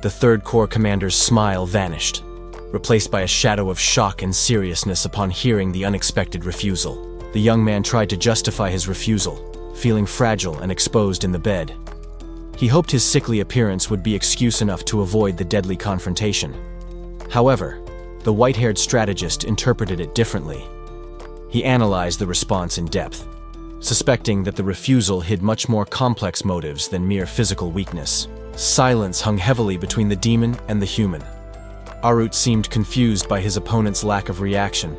The Third Corps commander's smile vanished, replaced by a shadow of shock and seriousness upon hearing the unexpected refusal. The young man tried to justify his refusal, feeling fragile and exposed in the bed. He hoped his sickly appearance would be excuse enough to avoid the deadly confrontation. However, the white-haired strategist interpreted it differently. He analyzed the response in depth, suspecting that the refusal hid much more complex motives than mere physical weakness. Silence hung heavily between the demon and the human. Arut seemed confused by his opponent's lack of reaction,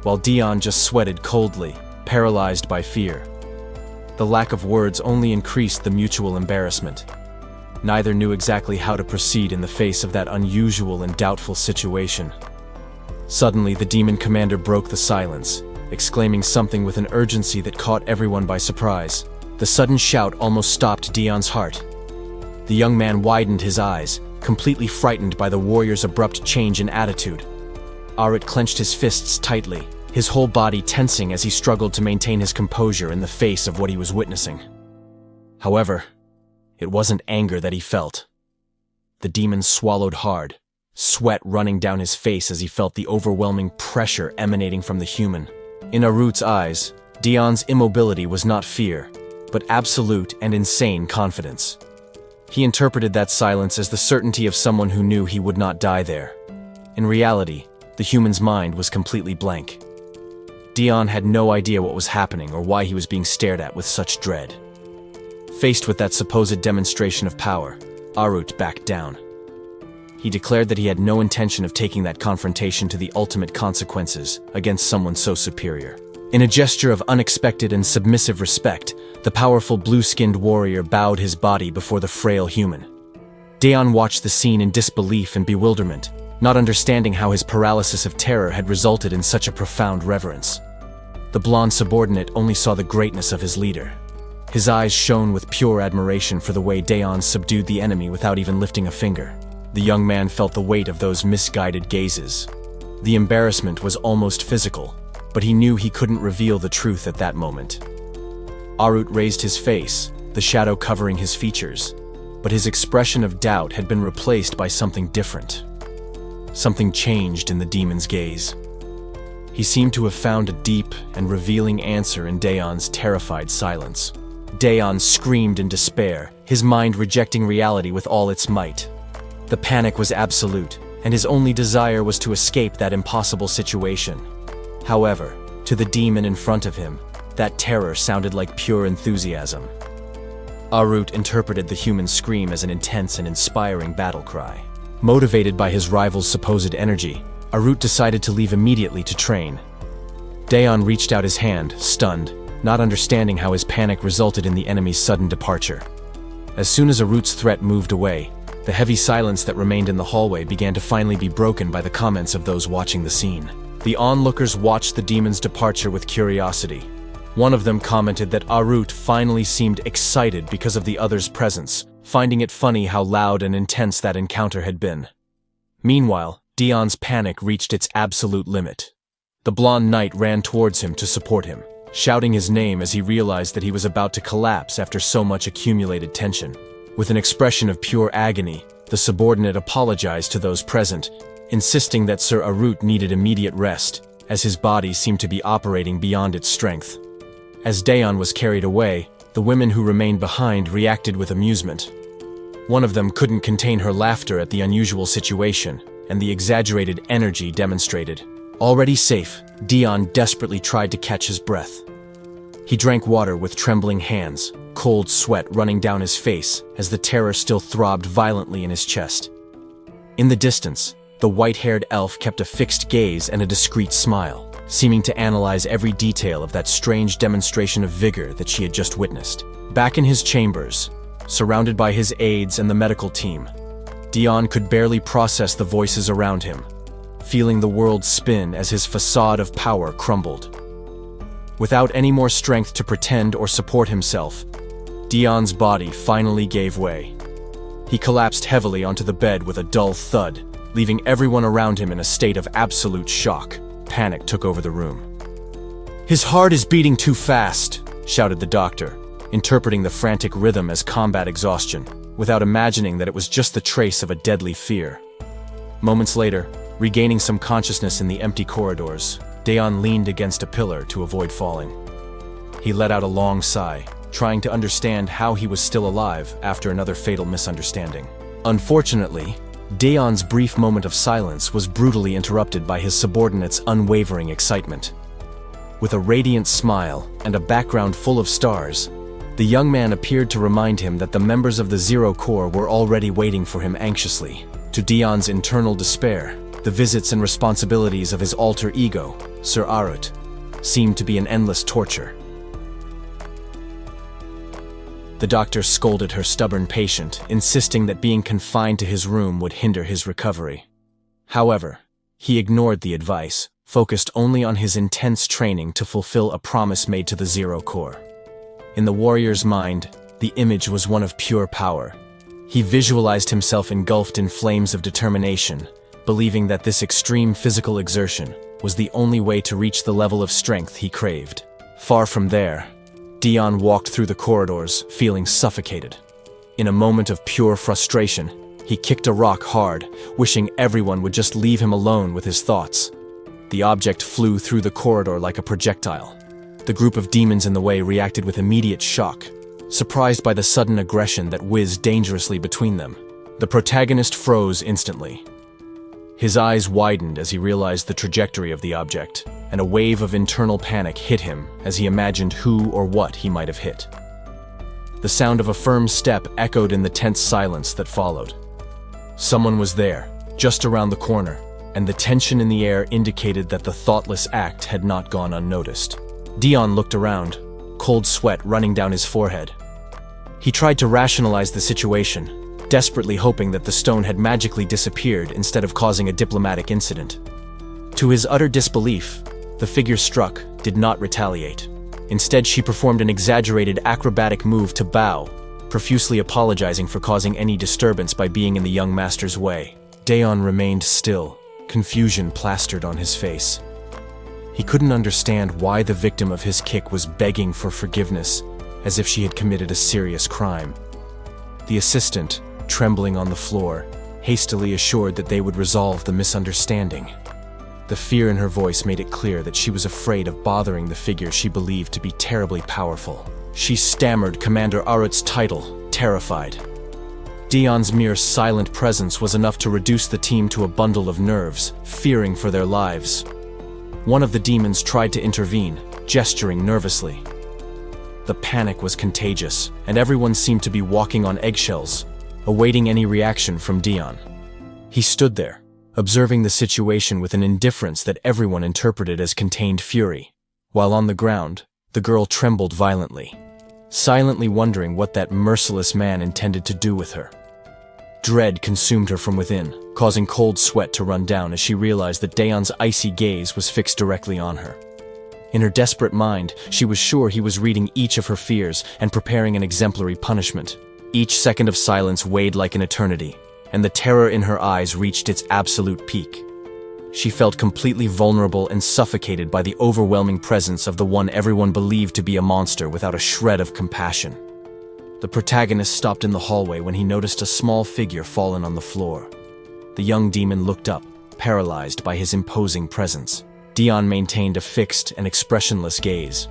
while Daeon just sweated coldly, paralyzed by fear. The lack of words only increased the mutual embarrassment. Neither knew exactly how to proceed in the face of that unusual and doubtful situation. Suddenly, the demon commander broke the silence, exclaiming something with an urgency that caught everyone by surprise. The sudden shout almost stopped Daeon's heart. The young man widened his eyes, completely frightened by the warrior's abrupt change in attitude. Arut clenched his fists tightly, his whole body tensing as he struggled to maintain his composure in the face of what he was witnessing. However, it wasn't anger that he felt. The demon swallowed hard, sweat running down his face as he felt the overwhelming pressure emanating from the human. In Arut's eyes, Daeon's immobility was not fear, but absolute and insane confidence. He interpreted that silence as the certainty of someone who knew he would not die there. In reality, the human's mind was completely blank. Daeon had no idea what was happening or why he was being stared at with such dread. Faced with that supposed demonstration of power, Arut backed down. He declared that he had no intention of taking that confrontation to the ultimate consequences against someone so superior. In a gesture of unexpected and submissive respect, the powerful blue-skinned warrior bowed his body before the frail human. Daeon watched the scene in disbelief and bewilderment, not understanding how his paralysis of terror had resulted in such a profound reverence. The blonde subordinate only saw the greatness of his leader. His eyes shone with pure admiration for the way Daeon subdued the enemy without even lifting a finger. The young man felt the weight of those misguided gazes. The embarrassment was almost physical, but he knew he couldn't reveal the truth at that moment. Arut raised his face, the shadow covering his features, but his expression of doubt had been replaced by something different. Something changed in the demon's gaze. He seemed to have found a deep and revealing answer in Daeon's terrified silence. Daeon screamed in despair, his mind rejecting reality with all its might. The panic was absolute, and his only desire was to escape that impossible situation. However, to the demon in front of him, that terror sounded like pure enthusiasm. Arut interpreted the human scream as an intense and inspiring battle cry. Motivated by his rival's supposed energy, Arut decided to leave immediately to train. Daeon reached out his hand, stunned, not understanding how his panic resulted in the enemy's sudden departure. As soon as Arut's threat moved away, the heavy silence that remained in the hallway began to finally be broken by the comments of those watching the scene. The onlookers watched the demon's departure with curiosity. One of them commented that Arut finally seemed excited because of the other's presence, finding it funny how loud and intense that encounter had been. Meanwhile, Daeon's panic reached its absolute limit. The blonde knight ran towards him to support him, shouting his name as he realized that he was about to collapse after so much accumulated tension. With an expression of pure agony, the subordinate apologized to those present, insisting that Sir Arut needed immediate rest, as his body seemed to be operating beyond its strength. As Daeon was carried away, the women who remained behind reacted with amusement. One of them couldn't contain her laughter at the unusual situation and the exaggerated energy demonstrated. Already safe, Daeon desperately tried to catch his breath. He drank water with trembling hands, cold sweat running down his face as the terror still throbbed violently in his chest. In the distance, the white-haired elf kept a fixed gaze and a discreet smile, seeming to analyze every detail of that strange demonstration of vigor that she had just witnessed. Back in his chambers, surrounded by his aides and the medical team, Daeon could barely process the voices around him, feeling the world spin as his facade of power crumbled. Without any more strength to pretend or support himself, Daeon's body finally gave way. He collapsed heavily onto the bed with a dull thud, leaving everyone around him in a state of absolute shock. Panic took over the room. "His heart is beating too fast," shouted the doctor, interpreting the frantic rhythm as combat exhaustion, without imagining that it was just the trace of a deadly fear. Moments later, regaining some consciousness in the empty corridors, Daeon leaned against a pillar to avoid falling. He let out a long sigh, trying to understand how he was still alive after another fatal misunderstanding. Unfortunately, Daeon's brief moment of silence was brutally interrupted by his subordinate's unwavering excitement. With a radiant smile and a background full of stars, the young man appeared to remind him that the members of the Zero Corps were already waiting for him anxiously. To Daeon's internal despair, the visits and responsibilities of his alter ego, Sir Arut, seemed to be an endless torture. The doctor scolded her stubborn patient, insisting that being confined to his room would hinder his recovery. However, he ignored the advice, focused only on his intense training to fulfill a promise made to the Zero Corps. In the warrior's mind, the image was one of pure power. He visualized himself engulfed in flames of determination, believing that this extreme physical exertion was the only way to reach the level of strength he craved. Far from there, Daeon walked through the corridors, feeling suffocated. In a moment of pure frustration, he kicked a rock hard, wishing everyone would just leave him alone with his thoughts. The object flew through the corridor like a projectile. The group of demons in the way reacted with immediate shock, surprised by the sudden aggression that whizzed dangerously between them. The protagonist froze instantly. His eyes widened as he realized the trajectory of the object, and a wave of internal panic hit him as he imagined who or what he might have hit. The sound of a firm step echoed in the tense silence that followed. Someone was there, just around the corner, and the tension in the air indicated that the thoughtless act had not gone unnoticed. Daeon looked around, cold sweat running down his forehead. He tried to rationalize the situation, desperately hoping that the stone had magically disappeared instead of causing a diplomatic incident. To his utter disbelief, the figure struck did not retaliate. Instead, she performed an exaggerated acrobatic move to bow, profusely apologizing for causing any disturbance by being in the young master's way. Daeon remained still, confusion plastered on his face. He couldn't understand why the victim of his kick was begging for forgiveness, as if she had committed a serious crime. The assistant, trembling on the floor, hastily assured that they would resolve the misunderstanding. The fear in her voice made it clear that she was afraid of bothering the figure she believed to be terribly powerful. She stammered Commander Arut's title, terrified. Daeon's mere silent presence was enough to reduce the team to a bundle of nerves, fearing for their lives. One of the demons tried to intervene, gesturing nervously. The panic was contagious, and everyone seemed to be walking on eggshells, awaiting any reaction from Daeon. He stood there, observing the situation with an indifference that everyone interpreted as contained fury. While on the ground, the girl trembled violently, silently wondering what that merciless man intended to do with her. Dread consumed her from within, causing cold sweat to run down as she realized that Daeon's icy gaze was fixed directly on her. In her desperate mind, she was sure he was reading each of her fears and preparing an exemplary punishment. Each second of silence weighed like an eternity, and the terror in her eyes reached its absolute peak. She felt completely vulnerable and suffocated by the overwhelming presence of the one everyone believed to be a monster without a shred of compassion. The protagonist stopped in the hallway when he noticed a small figure fallen on the floor. The young demon looked up, paralyzed by his imposing presence. Daeon maintained a fixed and expressionless gaze.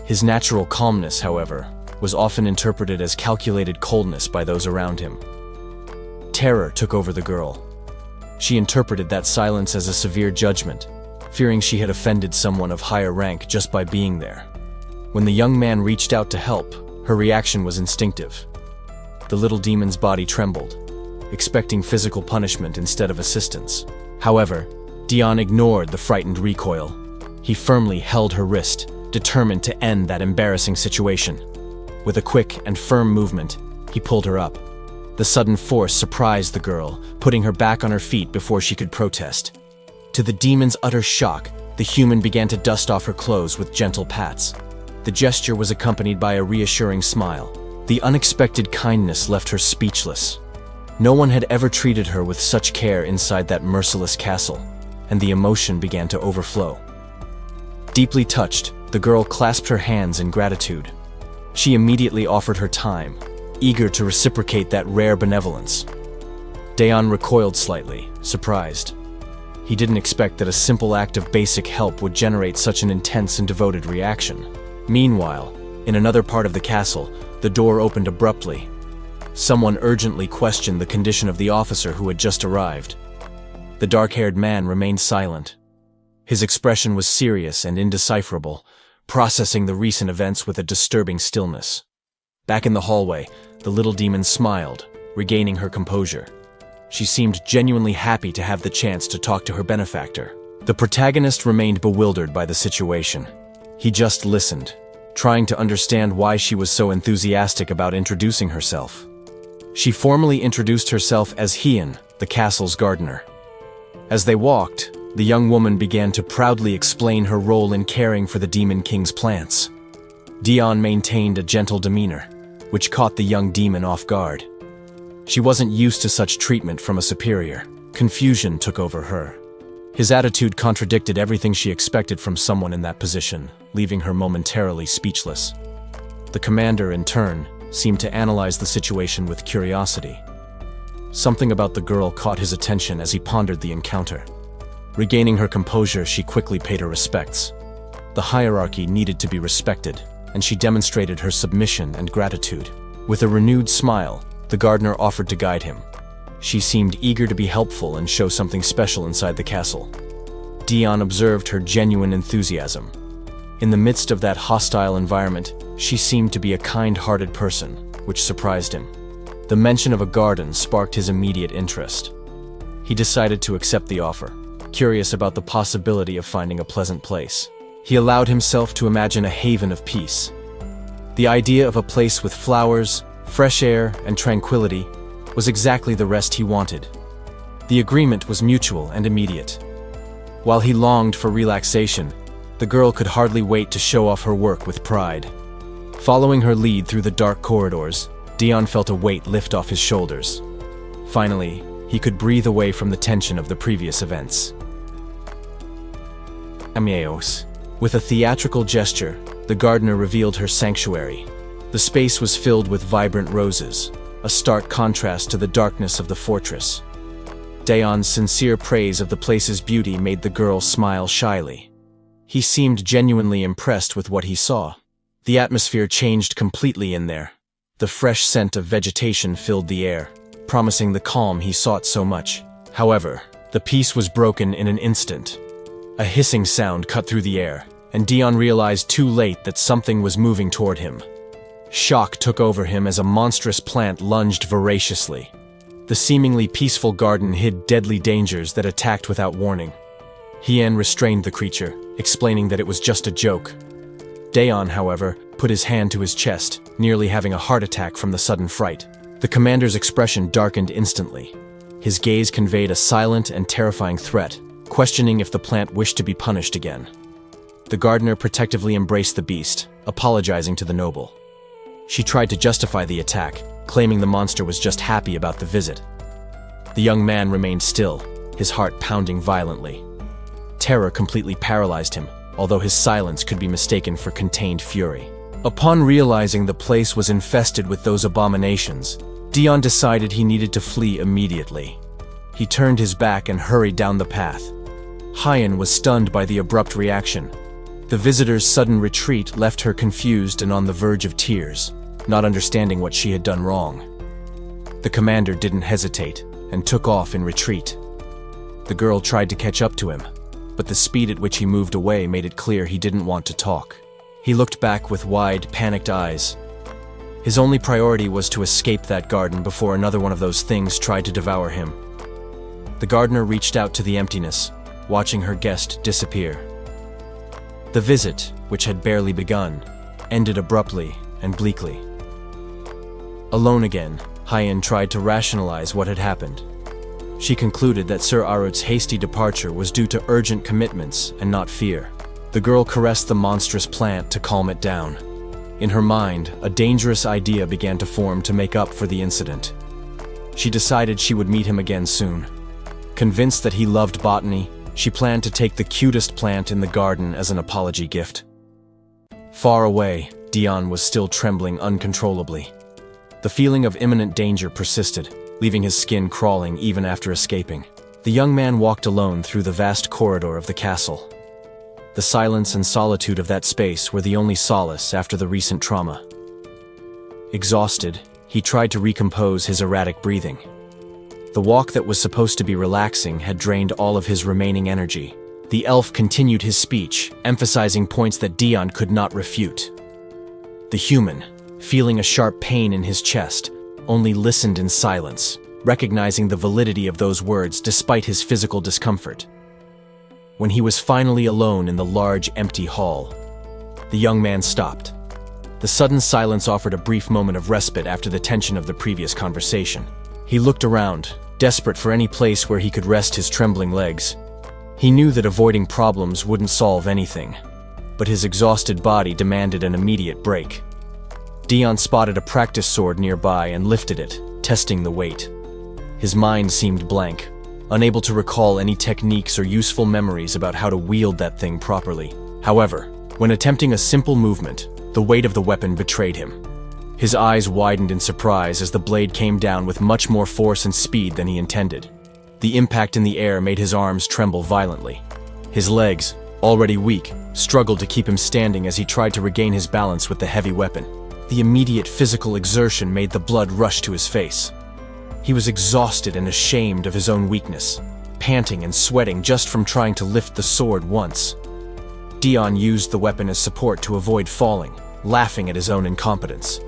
His natural calmness, however, was often interpreted as calculated coldness by those around him. Terror took over the girl. She interpreted that silence as a severe judgment, fearing she had offended someone of higher rank just by being there. When the young man reached out to help, her reaction was instinctive. The little demon's body trembled, expecting physical punishment instead of assistance. However, Daeon ignored the frightened recoil. He firmly held her wrist, determined to end that embarrassing situation. With a quick and firm movement, he pulled her up. The sudden force surprised the girl, putting her back on her feet before she could protest. To the demon's utter shock, the human began to dust off her clothes with gentle pats. The gesture was accompanied by a reassuring smile. The unexpected kindness left her speechless. No one had ever treated her with such care inside that merciless castle, and the emotion began to overflow. Deeply touched, the girl clasped her hands in gratitude. She immediately offered her time, eager to reciprocate that rare benevolence. Daeon recoiled slightly, surprised. He didn't expect that a simple act of basic help would generate such an intense and devoted reaction. Meanwhile, in another part of the castle, the door opened abruptly. Someone urgently questioned the condition of the officer who had just arrived. The dark-haired man remained silent. His expression was serious and indecipherable, processing the recent events with a disturbing stillness. Back in the hallway, the little demon smiled, regaining her composure. She seemed genuinely happy to have the chance to talk to her benefactor. The protagonist remained bewildered by the situation. He just listened, trying to understand why she was so enthusiastic about introducing herself. She formally introduced herself as Hyun, the castle's gardener. As they walked, the young woman began to proudly explain her role in caring for the Demon King's plants. Daeon maintained a gentle demeanor, which caught the young demon off guard. She wasn't used to such treatment from a superior. Confusion took over her. His attitude contradicted everything she expected from someone in that position, leaving her momentarily speechless. The commander, in turn, seemed to analyze the situation with curiosity. Something about the girl caught his attention as he pondered the encounter. Regaining her composure, she quickly paid her respects. The hierarchy needed to be respected, and she demonstrated her submission and gratitude. With a renewed smile, the gardener offered to guide him. She seemed eager to be helpful and show something special inside the castle. Daeon observed her genuine enthusiasm. In the midst of that hostile environment, she seemed to be a kind-hearted person, which surprised him. The mention of a garden sparked his immediate interest. He decided to accept the offer, curious about the possibility of finding a pleasant place. He allowed himself to imagine a haven of peace. The idea of a place with flowers, fresh air, and tranquility was exactly the rest he wanted. The agreement was mutual and immediate. While he longed for relaxation, the girl could hardly wait to show off her work with pride. Following her lead through the dark corridors, Daeon felt a weight lift off his shoulders. Finally, he could breathe away from the tension of the previous events. Amios. With a theatrical gesture, the gardener revealed her sanctuary. The space was filled with vibrant roses, a stark contrast to the darkness of the fortress. Daeon's sincere praise of the place's beauty made the girl smile shyly. He seemed genuinely impressed with what he saw. The atmosphere changed completely in there. The fresh scent of vegetation filled the air, promising the calm he sought so much. However, the peace was broken in an instant. A hissing sound cut through the air, and Daeon realized too late that something was moving toward him. Shock took over him as a monstrous plant lunged voraciously. The seemingly peaceful garden hid deadly dangers that attacked without warning. Hien restrained the creature, explaining that it was just a joke. Daeon, however, put his hand to his chest, nearly having a heart attack from the sudden fright. The commander's expression darkened instantly. His gaze conveyed a silent and terrifying threat, questioning if the plant wished to be punished again. The gardener protectively embraced the beast, apologizing to the noble. She tried to justify the attack, claiming the monster was just happy about the visit. The young man remained still, his heart pounding violently. Terror completely paralyzed him, although his silence could be mistaken for contained fury. Upon realizing the place was infested with those abominations, Daeon decided he needed to flee immediately. He turned his back and hurried down the path. Hien was stunned by the abrupt reaction. The visitor's sudden retreat left her confused and on the verge of tears, not understanding what she had done wrong. The commander didn't hesitate and took off in retreat. The girl tried to catch up to him, but the speed at which he moved away made it clear he didn't want to talk. He looked back with wide, panicked eyes. His only priority was to escape that garden before another one of those things tried to devour him. The gardener reached out to the emptiness, watching her guest disappear. The visit, which had barely begun, ended abruptly and bleakly. Alone again, Hien tried to rationalize what had happened. She concluded that Sir Arut's hasty departure was due to urgent commitments and not fear. The girl caressed the monstrous plant to calm it down. In her mind, a dangerous idea began to form to make up for the incident. She decided she would meet him again soon. Convinced that he loved botany, she planned to take the cutest plant in the garden as an apology gift. Far away, Daeon was still trembling uncontrollably. The feeling of imminent danger persisted, leaving his skin crawling even after escaping. The young man walked alone through the vast corridor of the castle. The silence and solitude of that space were the only solace after the recent trauma. Exhausted, he tried to recompose his erratic breathing. The walk that was supposed to be relaxing had drained all of his remaining energy. The elf continued his speech, emphasizing points that Daeon could not refute. The human, feeling a sharp pain in his chest, only listened in silence, recognizing the validity of those words despite his physical discomfort. When he was finally alone in the large, empty hall, the young man stopped. The sudden silence offered a brief moment of respite after the tension of the previous conversation. He looked around, desperate for any place where he could rest his trembling legs. He knew that avoiding problems wouldn't solve anything, but his exhausted body demanded an immediate break. Daeon spotted a practice sword nearby and lifted it, testing the weight. His mind seemed blank, unable to recall any techniques or useful memories about how to wield that thing properly. However, when attempting a simple movement, the weight of the weapon betrayed him. His eyes widened in surprise as the blade came down with much more force and speed than he intended. The impact in the air made his arms tremble violently. His legs, already weak, struggled to keep him standing as he tried to regain his balance with the heavy weapon. The immediate physical exertion made the blood rush to his face. He was exhausted and ashamed of his own weakness, panting and sweating just from trying to lift the sword once. Daeon used the weapon as support to avoid falling, laughing at his own incompetence.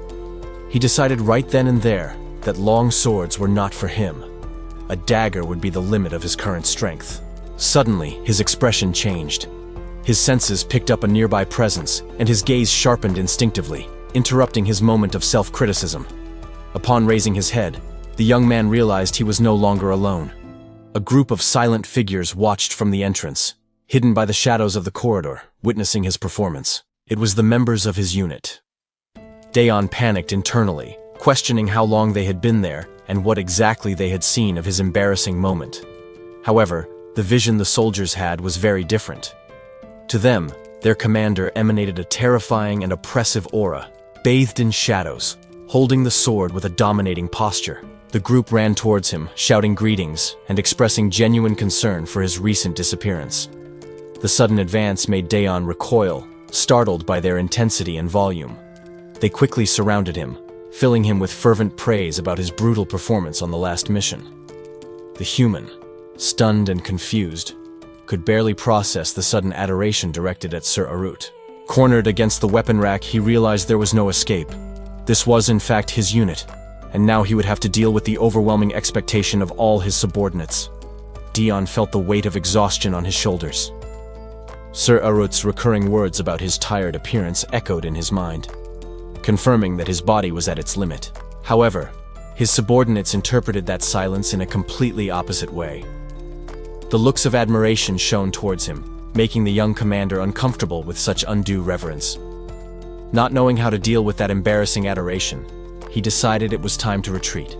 He decided right then and there that long swords were not for him. A dagger would be the limit of his current strength. Suddenly, his expression changed. His senses picked up a nearby presence, and his gaze sharpened instinctively, interrupting his moment of self-criticism. Upon raising his head, the young man realized he was no longer alone. A group of silent figures watched from the entrance, hidden by the shadows of the corridor, witnessing his performance. It was the members of his unit. Daeon panicked internally, questioning how long they had been there and what exactly they had seen of his embarrassing moment. However, the vision the soldiers had was very different. To them, their commander emanated a terrifying and oppressive aura, bathed in shadows, holding the sword with a dominating posture. The group ran towards him, shouting greetings and expressing genuine concern for his recent disappearance. The sudden advance made Daeon recoil, startled by their intensity and volume. They quickly surrounded him, filling him with fervent praise about his brutal performance on the last mission. The human, stunned and confused, could barely process the sudden adoration directed at Sir Arut. Cornered against the weapon rack, he realized there was no escape. This was in fact his unit, and now he would have to deal with the overwhelming expectation of all his subordinates. Dion felt the weight of exhaustion on his shoulders. Sir Arut's recurring words about his tired appearance echoed in his mind, confirming that his body was at its limit. However, his subordinates interpreted that silence in a completely opposite way. The looks of admiration shone towards him, making the young commander uncomfortable with such undue reverence. Not knowing how to deal with that embarrassing adoration, he decided it was time to retreat.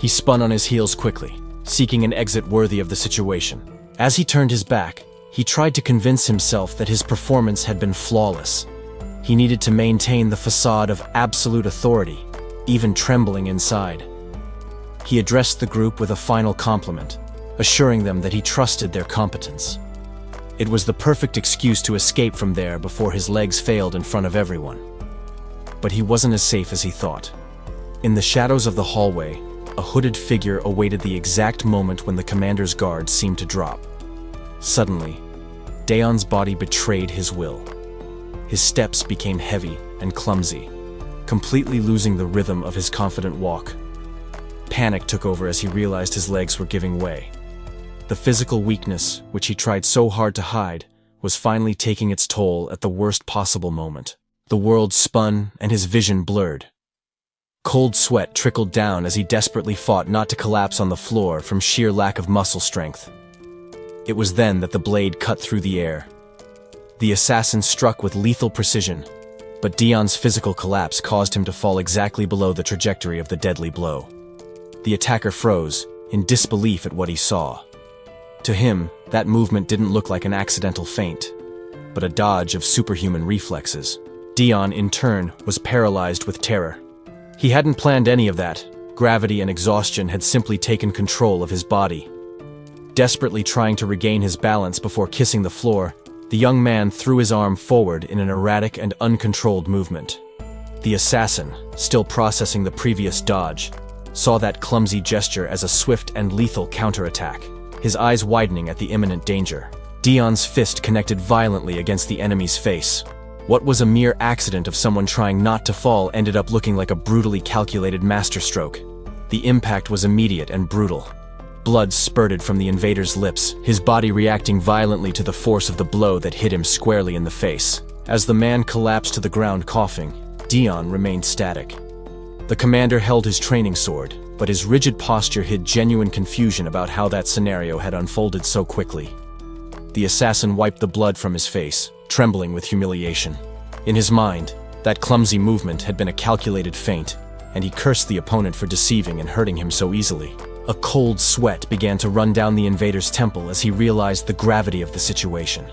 He spun on his heels quickly, seeking an exit worthy of the situation. As he turned his back, he tried to convince himself that his performance had been flawless. He needed to maintain the facade of absolute authority, even trembling inside. He addressed the group with a final compliment, assuring them that he trusted their competence. It was the perfect excuse to escape from there before his legs failed in front of everyone. But he wasn't as safe as he thought. In the shadows of the hallway, a hooded figure awaited the exact moment when the commander's guard seemed to drop. Suddenly, Daeon's body betrayed his will. His steps became heavy and clumsy, completely losing the rhythm of his confident walk. Panic took over as he realized his legs were giving way. The physical weakness, which he tried so hard to hide, was finally taking its toll at the worst possible moment. The world spun and his vision blurred. Cold sweat trickled down as he desperately fought not to collapse on the floor from sheer lack of muscle strength. It was then that the blade cut through the air. The assassin struck with lethal precision, but Dion's physical collapse caused him to fall exactly below the trajectory of the deadly blow. The attacker froze, in disbelief at what he saw. To him, that movement didn't look like an accidental feint, but a dodge of superhuman reflexes. Dion, in turn, was paralyzed with terror. He hadn't planned any of that. Gravity and exhaustion had simply taken control of his body. Desperately trying to regain his balance before kissing the floor, the young man threw his arm forward in an erratic and uncontrolled movement. The assassin, still processing the previous dodge, saw that clumsy gesture as a swift and lethal counterattack, his eyes widening at the imminent danger. Dion's fist connected violently against the enemy's face. What was a mere accident of someone trying not to fall ended up looking like a brutally calculated masterstroke. The impact was immediate and brutal. Blood spurted from the invader's lips, his body reacting violently to the force of the blow that hit him squarely in the face. As the man collapsed to the ground coughing, Dion remained static. The commander held his training sword, but his rigid posture hid genuine confusion about how that scenario had unfolded so quickly. The assassin wiped the blood from his face, trembling with humiliation. In his mind, that clumsy movement had been a calculated feint, and he cursed the opponent for deceiving and hurting him so easily. A cold sweat began to run down the invader's temple as he realized the gravity of the situation.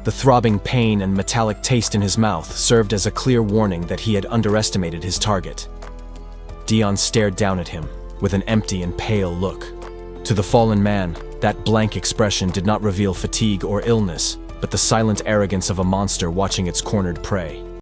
The throbbing pain and metallic taste in his mouth served as a clear warning that he had underestimated his target. Dion stared down at him with an empty and pale look. To the fallen man, that blank expression did not reveal fatigue or illness, but the silent arrogance of a monster watching its cornered prey.